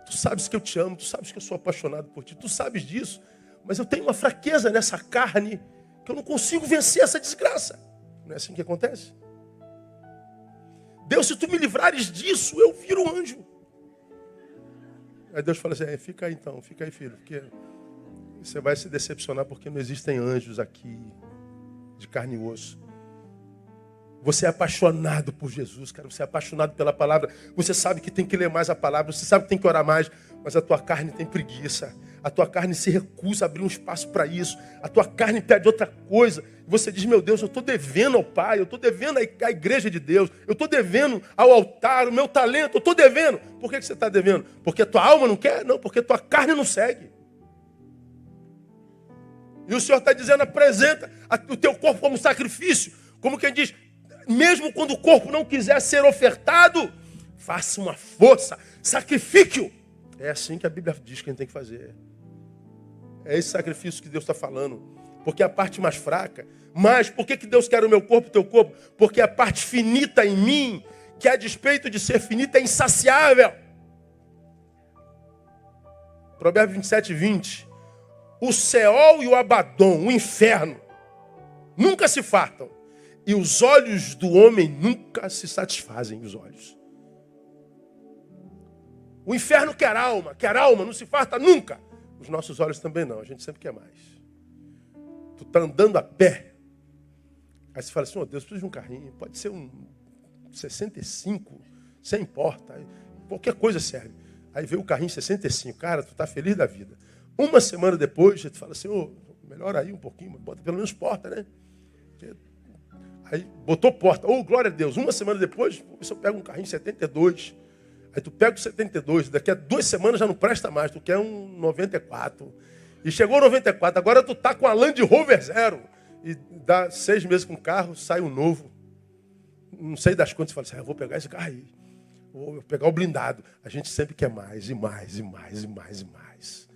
Tu sabes que eu te amo, tu sabes que eu sou apaixonado por ti, tu sabes disso, mas eu tenho uma fraqueza nessa carne que eu não consigo vencer essa desgraça. Não é assim que acontece? Deus, se tu me livrares disso, eu viro um anjo. Aí Deus fala assim, fica aí então, fica aí, filho, porque você vai se decepcionar porque não existem anjos aqui de carne e osso. Você é apaixonado por Jesus, cara. Você é apaixonado pela palavra. Você sabe que tem que ler mais a palavra. Você sabe que tem que orar mais. Mas a tua carne tem preguiça. A tua carne se recusa a abrir um espaço para isso. A tua carne pede outra coisa. E você diz, meu Deus, eu estou devendo ao Pai. Eu estou devendo à igreja de Deus. Eu estou devendo ao altar, o meu talento. Eu estou devendo. Por que você está devendo? Porque a tua alma não quer? Não, porque a tua carne não segue. E o Senhor está dizendo, apresenta o teu corpo como sacrifício. Como quem diz... Mesmo quando o corpo não quiser ser ofertado, faça uma força, sacrifique-o. É assim que a Bíblia diz que a gente tem que fazer. É esse sacrifício que Deus está falando. Porque é a parte mais fraca. Mas por que Deus quer o meu corpo, o teu corpo? Porque a parte finita em mim, que a despeito de ser finita, é insaciável. Provérbios 27, 20. O Seol e o Abadom, o inferno, nunca se fartam. E os olhos do homem nunca se satisfazem, os olhos. O inferno quer alma, não se farta nunca. Os nossos olhos também não, a gente sempre quer mais. Tu está andando a pé. Aí você fala assim, Deus, preciso de um carrinho. Pode ser um 65, sem importa. Qualquer coisa serve. Aí veio o carrinho 65. Cara, tu está feliz da vida. Uma semana depois, tu fala assim, melhor aí um pouquinho, bota pelo menos porta, né? Aí botou porta. Glória a Deus. Uma semana depois, você pega um carrinho 72. Aí tu pega o 72. Daqui a 2 semanas já não presta mais. Tu quer um 94. E chegou o 94. Agora tu tá com a Land Rover Zero. E dá 6 meses com o carro, sai um novo. Não sei das contas. Você fala assim, eu vou pegar esse carro aí. Vou pegar o blindado. A gente sempre quer mais e mais e mais e mais e mais.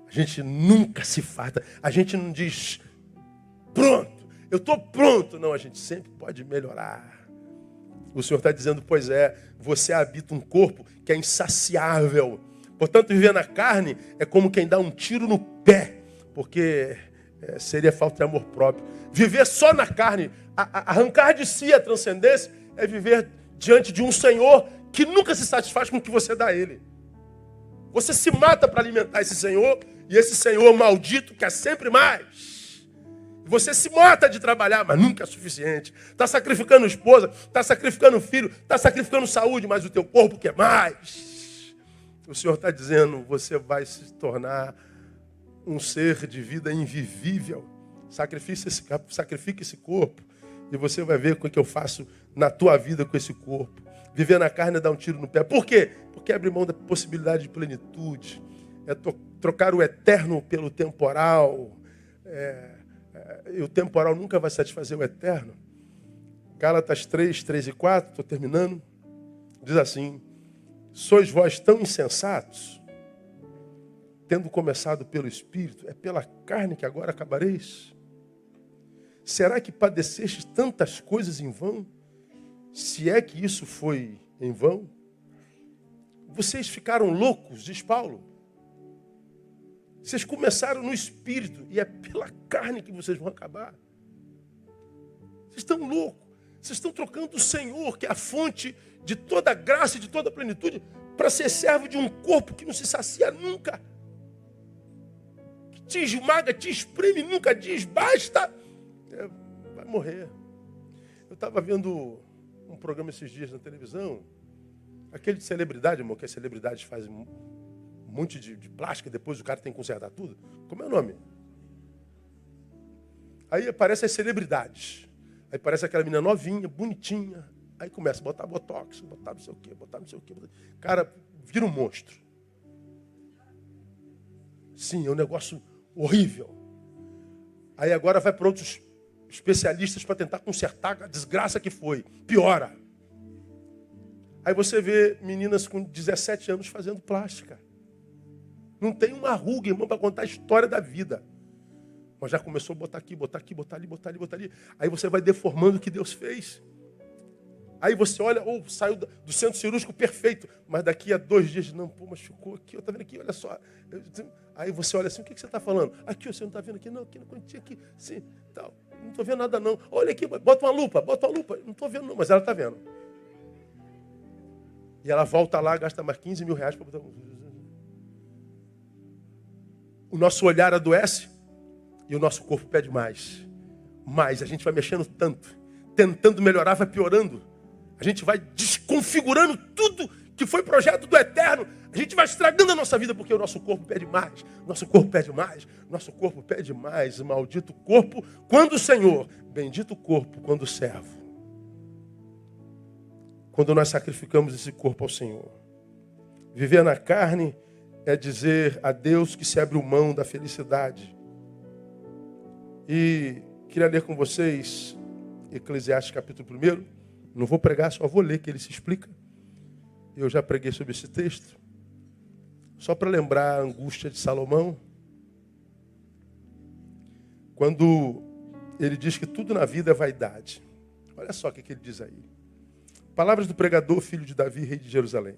A gente nunca se farta. A gente não diz, pronto. Eu estou pronto. Não, a gente sempre pode melhorar. O Senhor está dizendo, pois é, você habita um corpo que é insaciável. Portanto, viver na carne é como quem dá um tiro no pé, porque seria falta de amor próprio. Viver só na carne, Arrancar de si a transcendência é viver diante de um Senhor que nunca se satisfaz com o que você dá a Ele. Você se mata para alimentar esse Senhor, e esse Senhor maldito quer sempre mais. Você se mata de trabalhar, mas nunca é suficiente. Está sacrificando esposa, está sacrificando filho, está sacrificando saúde, mas o teu corpo quer mais. O Senhor está dizendo, você vai se tornar um ser de vida invivível. Sacrifique esse corpo e você vai ver o que eu faço na tua vida com esse corpo. Viver na carne é dar um tiro no pé. Por quê? Porque abre mão da possibilidade de plenitude. É trocar o eterno pelo temporal. E o temporal nunca vai satisfazer o eterno. Gálatas 3, 3 e 4, estou terminando. Diz assim: sois vós tão insensatos, tendo começado pelo Espírito, é pela carne que agora acabareis? Será que padecestes tantas coisas em vão? Se é que isso foi em vão? Vocês ficaram loucos, diz Paulo. Vocês começaram no Espírito e é pela carne que vocês vão acabar. Vocês estão loucos. Vocês estão trocando o Senhor, que é a fonte de toda graça e de toda plenitude, para ser servo de um corpo que não se sacia nunca. Que te esmaga, te espreme, nunca diz basta. Vai morrer. Eu estava vendo um programa esses dias na televisão, aquele de celebridade, irmão, que as celebridades fazem um monte de plástica, depois o cara tem que consertar tudo. Como é o nome? Aí aparecem as celebridades. Aí aparece aquela menina novinha, bonitinha. Aí começa a botar botox, botar não sei o quê, botar não sei o quê. Cara, vira um monstro. Sim, é um negócio horrível. Aí agora vai para outros especialistas para tentar consertar a desgraça que foi. Piora. Aí você vê meninas com 17 anos fazendo plástica. Não tem uma ruga, irmão, para contar a história da vida. Mas já começou a botar aqui, botar aqui, botar ali, botar ali, botar ali. Aí você vai deformando o que Deus fez. Aí você olha, saiu do centro cirúrgico perfeito, mas daqui a 2 dias, não, mas ficou aqui, tá vendo aqui, olha só. Aí você olha assim, o que você está falando? Aqui, você não está vendo aqui? Não, aqui, aqui, sim, tal. Não estou vendo nada não. Olha aqui, bota uma lupa. Não estou vendo não, mas ela está vendo. E ela volta lá, gasta mais 15 mil reais para botar... O nosso olhar adoece e o nosso corpo pede mais. Mais, a gente vai mexendo tanto, tentando melhorar, vai piorando. A gente vai desconfigurando tudo que foi projeto do eterno. A gente vai estragando a nossa vida porque o nosso corpo pede mais. Nosso corpo pede mais. Nosso corpo pede mais. Maldito corpo quando o Senhor. Bendito corpo quando o servo. Quando nós sacrificamos esse corpo ao Senhor. Viver na carne é dizer a Deus que se abriu mão da felicidade. E queria ler com vocês Eclesiastes capítulo 1. Não vou pregar, só vou ler que ele se explica. Eu já preguei sobre esse texto. Só para lembrar a angústia de Salomão. Quando ele diz que tudo na vida é vaidade. Olha só o que ele diz aí. Palavras do pregador, filho de Davi, rei de Jerusalém.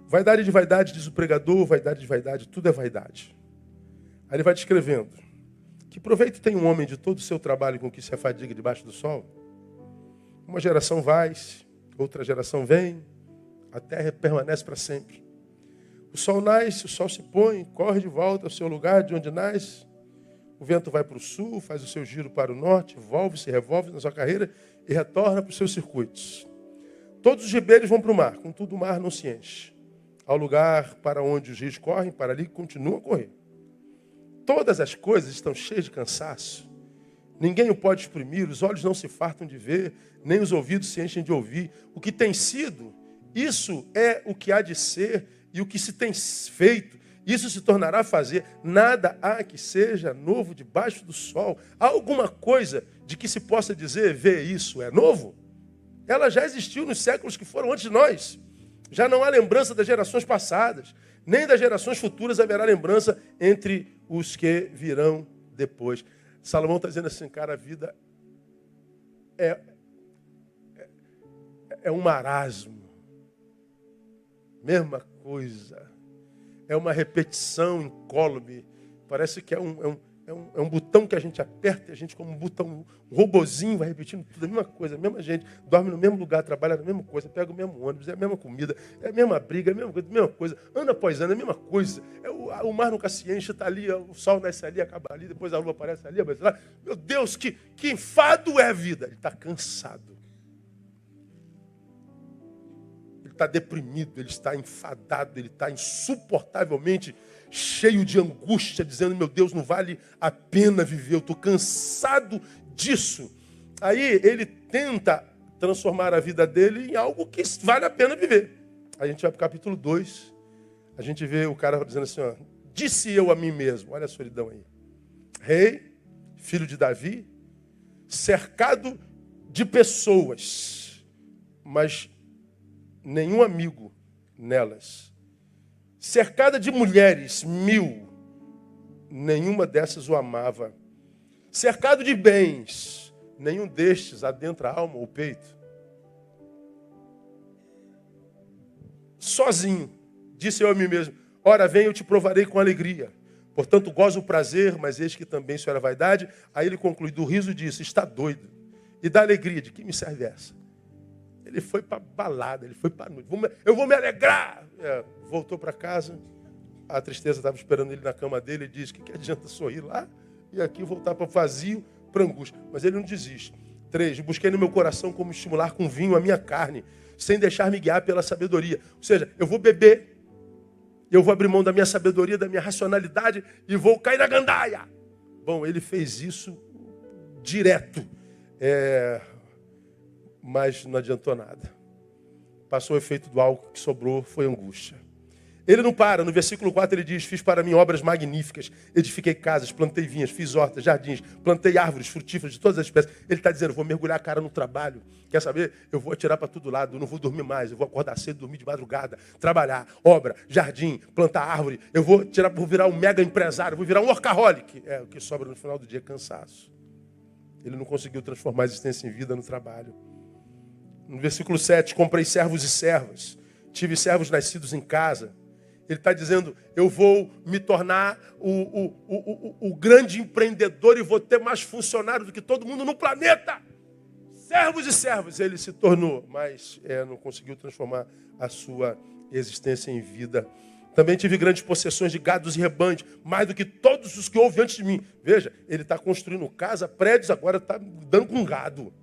Vaidade de vaidade, diz o pregador, vaidade de vaidade, tudo é vaidade. Aí ele vai descrevendo. Que proveito tem um homem de todo o seu trabalho com que se afadiga debaixo do sol? Uma geração vai, outra geração vem, a terra permanece para sempre. O sol nasce, o sol se põe, corre de volta ao seu lugar de onde nasce. O vento vai para o sul, faz o seu giro para o norte, volve-se, revolve na sua carreira e retorna para os seus circuitos. Todos os ribeiros vão para o mar, contudo o mar não se enche. Ao lugar para onde os rios correm, para ali continuam a correr. Todas as coisas estão cheias de cansaço. Ninguém o pode exprimir, os olhos não se fartam de ver, nem os ouvidos se enchem de ouvir. O que tem sido, isso é o que há de ser, e o que se tem feito, isso se tornará a fazer. Nada há que seja novo debaixo do sol. Há alguma coisa de que se possa dizer, vê isso, é novo? Ela já existiu nos séculos que foram antes de nós. Já não há lembrança das gerações passadas, nem das gerações futuras haverá lembrança entre os que virão depois. Salomão está dizendo assim, cara, a vida é um marasmo. Mesma coisa. É uma repetição incólume. Parece que é É um botão que a gente aperta e a gente, como um botão, um robozinho, vai repetindo tudo, a mesma coisa, a mesma gente, dorme no mesmo lugar, trabalha na mesma coisa, pega o mesmo ônibus, é a mesma comida, é a mesma briga, é a mesma coisa, ano após ano, é a mesma coisa. O mar nunca se enche, está ali, o sol nasce ali, acaba ali, depois a lua aparece ali, aparece lá. Meu Deus, que enfado é a vida. Ele está cansado. Ele está deprimido, ele está enfadado, ele está insuportavelmente cheio de angústia, dizendo, meu Deus, não vale a pena viver, eu estou cansado disso. Aí ele tenta transformar a vida dele em algo que vale a pena viver. A gente vai para o capítulo 2, a gente vê o cara dizendo assim, ó, disse eu a mim mesmo, olha a solidão aí. Rei, filho de Davi, cercado de pessoas, mas nenhum amigo nelas. Cercada de mulheres, 1000, nenhuma dessas o amava. Cercado de bens, nenhum destes adentra a alma ou o peito. Sozinho, disse eu a mim mesmo, ora vem, eu te provarei com alegria. Portanto, gozo o prazer, mas eis que também isso era vaidade. Aí ele conclui, do riso disse, está doido. E da alegria, de que me serve essa? Ele foi para balada, ele foi para noite. Eu vou me alegrar. Voltou para casa, a tristeza estava esperando ele na cama dele. Ele disse, que adianta sorrir lá e aqui voltar para vazio, para angústia. Mas ele não desiste. 3, busquei no meu coração como estimular com vinho a minha carne, sem deixar-me guiar pela sabedoria. Ou seja, eu vou beber, eu vou abrir mão da minha sabedoria, da minha racionalidade e vou cair na gandaia. Bom, ele fez isso direto. Mas não adiantou nada. Passou o efeito do álcool, que sobrou foi angústia. Ele não para, no versículo 4 ele diz, fiz para mim obras magníficas, edifiquei casas, plantei vinhas, fiz hortas, jardins, plantei árvores frutíferas de todas as espécies. Ele está dizendo, vou mergulhar a cara no trabalho, quer saber? Eu vou atirar para todo lado, eu não vou dormir mais, eu vou acordar cedo, dormir de madrugada, trabalhar, obra, jardim, plantar árvore, eu vou virar um mega empresário, vou virar um workaholic. O que sobra no final do dia é cansaço. Ele não conseguiu transformar a existência em vida no trabalho. No versículo 7, comprei servos e servas, tive servos nascidos em casa. Ele está dizendo, eu vou me tornar o grande empreendedor e vou ter mais funcionários do que todo mundo no planeta. Servos e servas ele se tornou, mas não conseguiu transformar a sua existência em vida. Também tive grandes possessões de gados e rebanhos, mais do que todos os que houve antes de mim. Veja, ele está construindo casa, prédios, agora está dando com gado.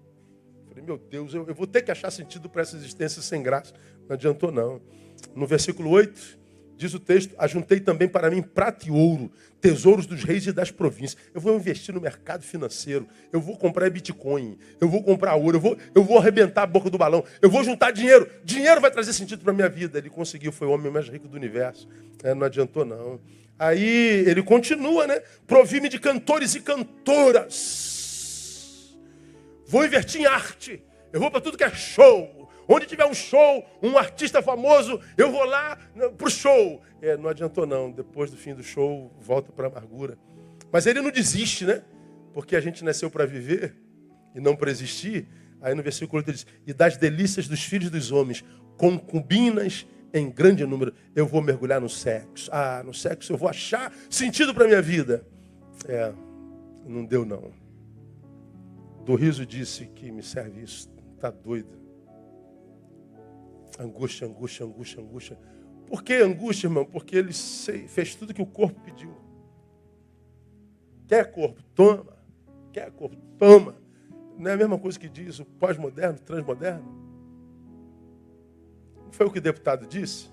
Falei, meu Deus, eu vou ter que achar sentido para essa existência sem graça. Não adiantou, não. No versículo 8, diz o texto, ajuntei também para mim prata e ouro, tesouros dos reis e das províncias. Eu vou investir no mercado financeiro, eu vou comprar Bitcoin, eu vou comprar ouro, eu vou arrebentar a boca do balão, eu vou juntar dinheiro. Dinheiro vai trazer sentido para a minha vida. Ele conseguiu, foi o homem mais rico do universo. Não adiantou, não. Aí ele continua, né? Provi-me de cantores e cantoras. Vou investir em arte. Eu vou para tudo que é show. Onde tiver um show, um artista famoso, eu vou lá para o show. Não adiantou não, depois do fim do show, volta para a amargura. Mas ele não desiste, né? Porque a gente nasceu para viver e não para existir. Aí no versículo 8 ele diz, e das delícias dos filhos dos homens, concubinas em grande número, eu vou mergulhar no sexo. No sexo eu vou achar sentido para a minha vida. Não deu não. Do riso disse que me serve isso. Está doido. Angústia, angústia, angústia, angústia. Por que angústia, irmão? Porque ele fez tudo que o corpo pediu. Quer corpo? Toma. Quer corpo? Toma. Não é a mesma coisa que diz o pós-moderno, transmoderno? Não foi o que o deputado disse?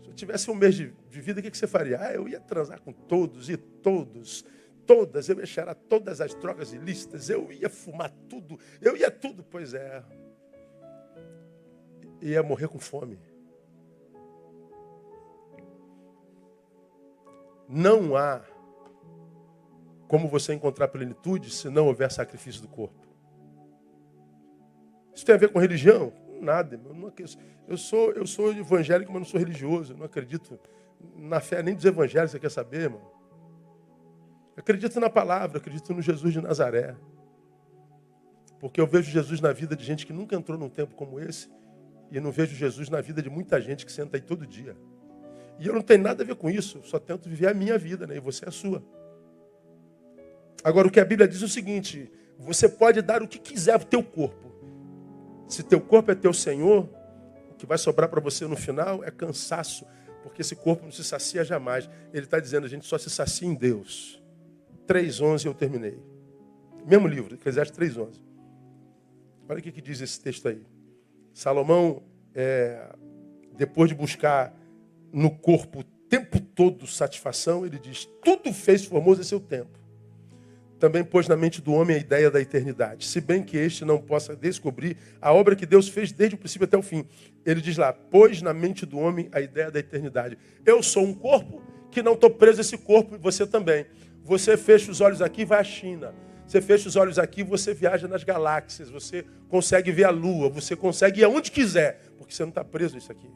Se eu tivesse um mês de vida, o que você faria? Eu ia transar com todos e todas. Eu ia cheirar todas as drogas ilícitas, eu ia fumar tudo, eu ia tudo. Pois é. Ia morrer com fome. Não há como você encontrar plenitude se não houver sacrifício do corpo. Isso tem a ver com religião? Nada. Eu sou evangélico, mas não sou religioso. Eu não acredito na fé nem dos evangélicos, você quer saber, irmão? Eu acredito na palavra, acredito no Jesus de Nazaré. Porque eu vejo Jesus na vida de gente que nunca entrou num tempo como esse. E não vejo Jesus na vida de muita gente que senta aí todo dia. E eu não tenho nada a ver com isso. Eu só tento viver a minha vida, né? E você a sua. Agora, o que a Bíblia diz é o seguinte: você pode dar o que quiser para o teu corpo. Se teu corpo é teu Senhor, o que vai sobrar para você no final é cansaço, porque esse corpo não se sacia jamais. Ele está dizendo, a gente só se sacia em Deus. 3:11 eu terminei. Mesmo livro, Eclesiastes 3:11. Olha o que diz esse texto aí. Salomão, depois de buscar no corpo o tempo todo satisfação, ele diz, tudo fez formoso em seu tempo. Também pôs na mente do homem a ideia da eternidade, se bem que este não possa descobrir a obra que Deus fez desde o princípio até o fim. Ele diz lá, pôs na mente do homem a ideia da eternidade. Eu sou um corpo que não estou preso a esse corpo, e você também. Você fecha os olhos aqui e vai à China. Você fecha os olhos aqui e você viaja nas galáxias. Você consegue ver a lua, você consegue ir aonde quiser, porque você não está preso a isso aqui.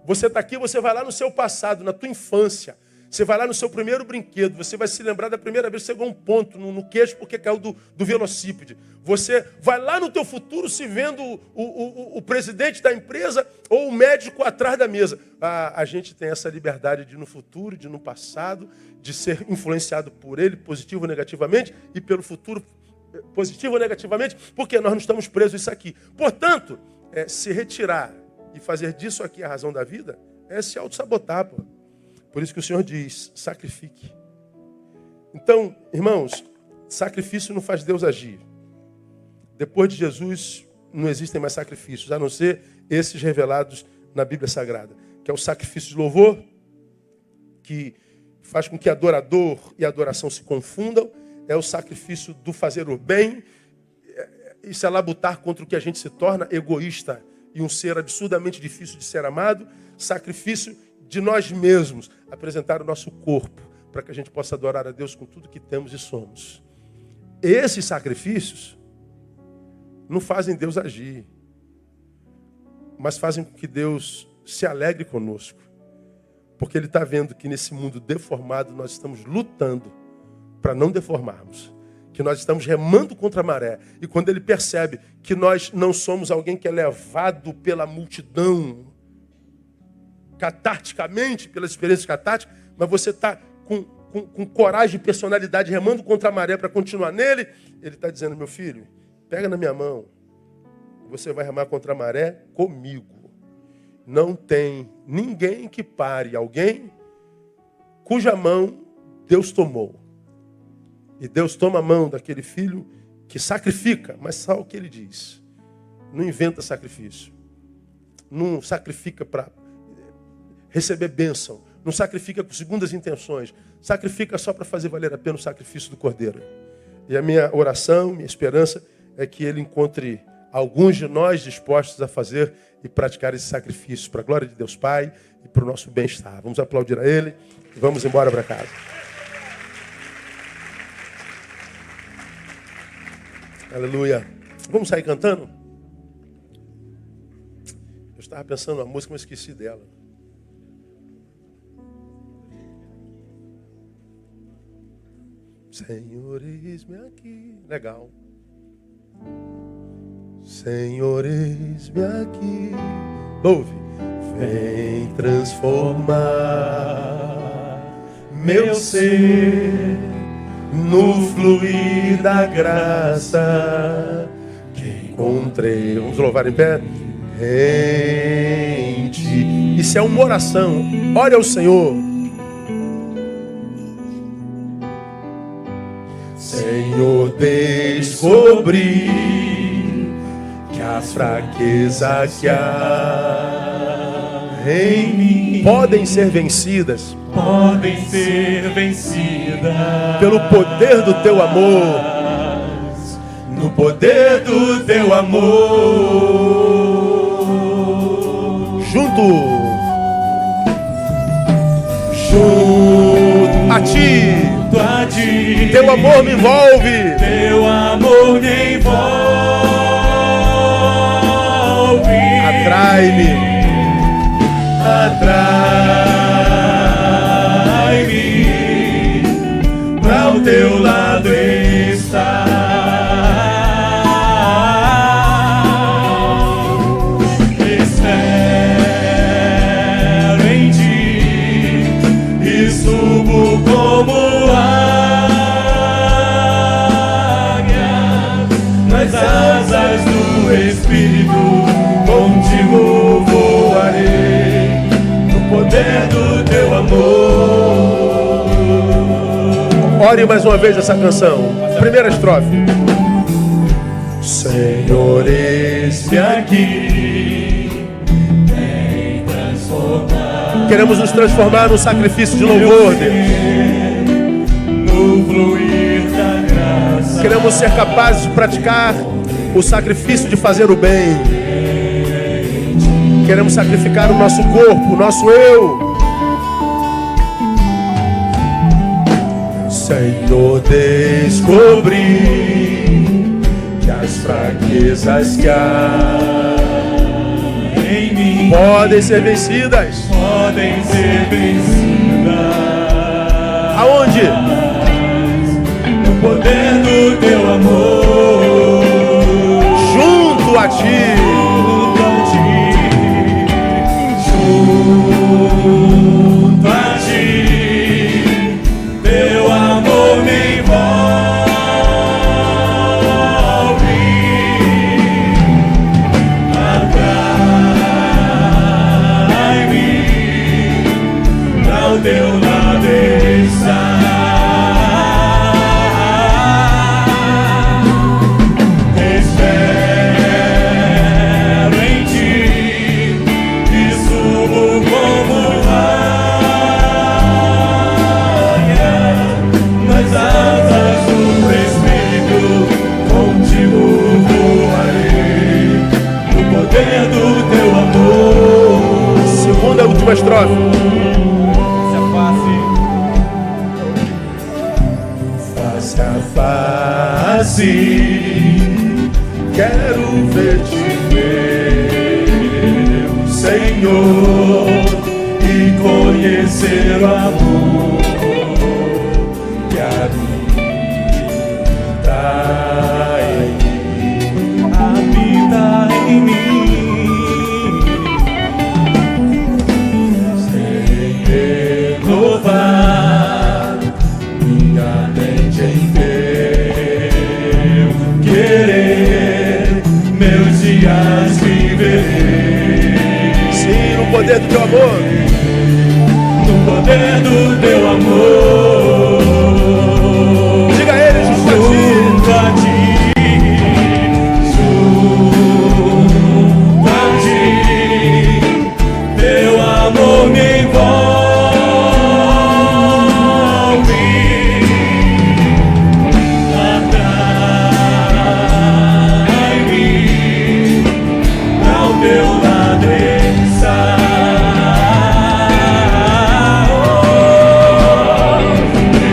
Você está aqui, você vai lá no seu passado, na tua infância. Você vai lá no seu primeiro brinquedo, você vai se lembrar da primeira vez que você chegou um ponto no queixo porque caiu do velocípede. Você vai lá no teu futuro se vendo o presidente da empresa ou o médico atrás da mesa. A gente tem essa liberdade de ir no futuro, de ir no passado, de ser influenciado por ele, positivo ou negativamente, e pelo futuro, positivo ou negativamente, porque nós não estamos presos a isso aqui. Portanto, se retirar e fazer disso aqui a razão da vida, é se auto-sabotar, pô. Por isso que o Senhor diz, sacrifique. Então, irmãos, sacrifício não faz Deus agir. Depois de Jesus, não existem mais sacrifícios, a não ser esses revelados na Bíblia Sagrada. Que é o sacrifício de louvor, que faz com que adorador e adoração se confundam. É o sacrifício do fazer o bem. Isso é labutar contra o que a gente se torna egoísta e um ser absurdamente difícil de ser amado. Sacrifício de nós mesmos, apresentar o nosso corpo, para que a gente possa adorar a Deus com tudo que temos e somos. Esses sacrifícios não fazem Deus agir, mas fazem com que Deus se alegre conosco, porque Ele está vendo que nesse mundo deformado nós estamos lutando para não deformarmos, que nós estamos remando contra a maré, e quando Ele percebe que nós não somos alguém que é levado pela multidão, catarticamente, pelas experiências catárticas, mas você está com coragem e personalidade remando contra a maré para continuar nele, ele está dizendo, meu filho, pega na minha mão, você vai remar contra a maré comigo. Não tem ninguém que pare alguém cuja mão Deus tomou. E Deus toma a mão daquele filho que sacrifica, mas sabe o que ele diz? Não inventa sacrifício. Não sacrifica para receber bênção, não sacrifica com segundas intenções, sacrifica só para fazer valer a pena o sacrifício do Cordeiro. E a minha oração, minha esperança é que Ele encontre alguns de nós dispostos a fazer e praticar esse sacrifício para a glória de Deus Pai e para o nosso bem-estar. Vamos aplaudir a Ele e vamos embora para casa. Aleluia. Vamos sair cantando? Eu estava pensando na música, mas esqueci dela. Senhor, eis-me aqui. Legal. Senhor, eis-me aqui. Louve. Vem transformar meu ser no fluir da graça que encontrei. Vamos louvar em pé? Em ti. Isso é uma oração. Ore ao Senhor. Senhor, descobri que a fraqueza que há em mim podem ser vencidas pelo poder do teu amor, no poder do teu amor, junto a ti. Teu amor me envolve. Teu amor me envolve. Atrai-me. Atrai-me para o teu lado estar. Espero em ti e subo como ar. Espírito, contigo voarei, no poder do teu amor. Ore mais uma vez essa canção. Primeira estrofe. Senhor, eis-me aqui, vem transformar. Queremos nos transformar num sacrifício de louvor, Deus. No fluir da graça. Queremos ser capazes de praticar o sacrifício de fazer o bem. Queremos sacrificar o nosso corpo, o nosso eu. Senhor, descobri que as fraquezas que há em mim Podem ser vencidas. podem ser vencidas. Aonde? No poder do teu amor. Junto a ti. Junto a ti, teu amor me envolve, atrai-me, ao teu lado está. Espero em ti e subo como águia nas asas do Espírito, contigo voarei, no poder do teu amor. Segunda e última estrofe. Face a face, quero ver-te, meu Senhor, e conhecer o amor que habita em mim, sem renovar minha mente em teu querer, meus dias viverei. Sim, no poder do teu amor. No poder do teu amor. Diga a ele, junto a ti. Junto a ti, junto a ti, teu amor me envolve, atrai-me, ao teu lado está.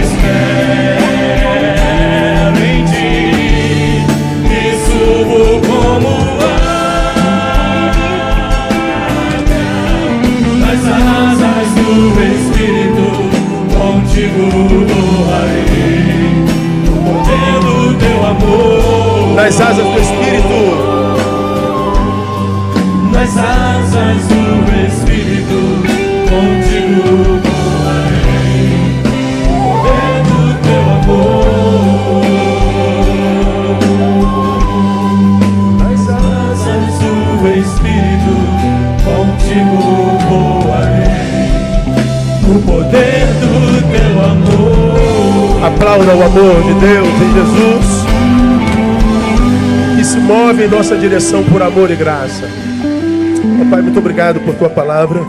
Espero em ti e subo como águia nas asas do Espírito, contigo voarei, no poder do teu amor. Nas asas do Espírito. Nas asas do Espírito, contigo voarei, no poder do teu amor. Nas asas do Espírito, contigo voarei, no poder do teu amor. Aplauda o amor de Deus em Jesus, que se move em nossa direção por amor e graça. Ó Pai, muito obrigado por tua palavra,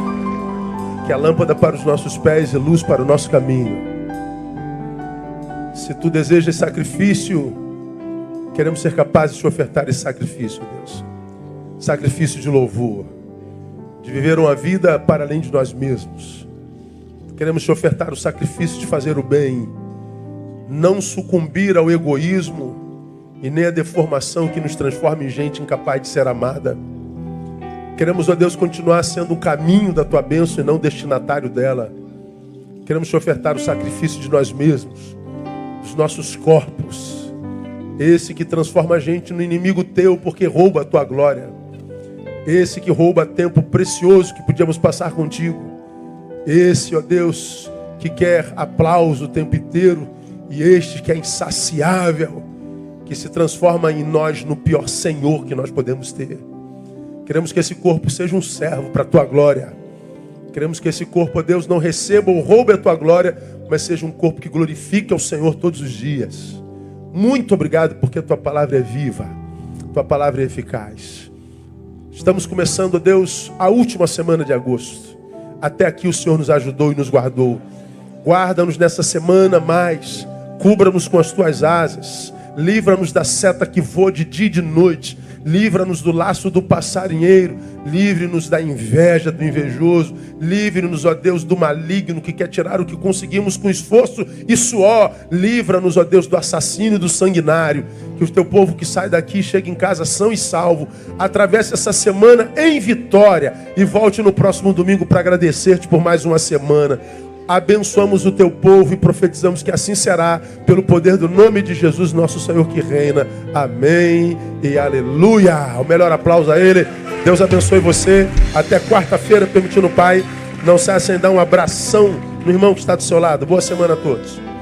que é a lâmpada para os nossos pés e luz para o nosso caminho. Se tu desejas sacrifício, queremos ser capazes de ofertar esse sacrifício, Deus. Sacrifício de louvor, de viver uma vida para além de nós mesmos. Queremos te ofertar o sacrifício de fazer o bem, não sucumbir ao egoísmo e nem à deformação que nos transforma em gente incapaz de ser amada. Queremos, ó Deus, continuar sendo um caminho da tua bênção e não destinatário dela. Queremos te ofertar o sacrifício de nós mesmos, dos nossos corpos, esse que transforma a gente no inimigo teu porque rouba a tua glória, esse que rouba tempo precioso que podíamos passar contigo, esse, ó Deus, que quer aplauso o tempo inteiro, e este que é insaciável, que que se transforma em nós no pior senhor que nós podemos ter. Queremos que esse corpo seja um servo para a tua glória. Queremos que esse corpo, ó Deus, não receba ou roube a tua glória, mas seja um corpo que glorifique ao Senhor todos os dias. Muito obrigado, porque a tua palavra é viva, a tua palavra é eficaz. Estamos começando, ó Deus, a última semana de agosto. Até aqui o Senhor nos ajudou e nos guardou. Guarda-nos nessa semana mais, cubra-nos com as tuas asas, livra-nos da seta que voa de dia e de noite, livra-nos do laço do passarinheiro, livre-nos da inveja do invejoso, livre-nos, ó Deus, do maligno que quer tirar o que conseguimos com esforço e suor, livra-nos, ó Deus, do assassino e do sanguinário, que o teu povo que sai daqui chegue em casa são e salvo, atravesse essa semana em vitória e volte no próximo domingo para agradecer-te por mais uma semana. Abençoamos o teu povo e profetizamos que assim será, pelo poder do nome de Jesus, nosso Senhor que reina. Amém e aleluia. O melhor aplauso a Ele. Deus abençoe você. Até quarta-feira, permitindo o Pai. Não saia sem dar um abração no irmão que está do seu lado. Boa semana a todos.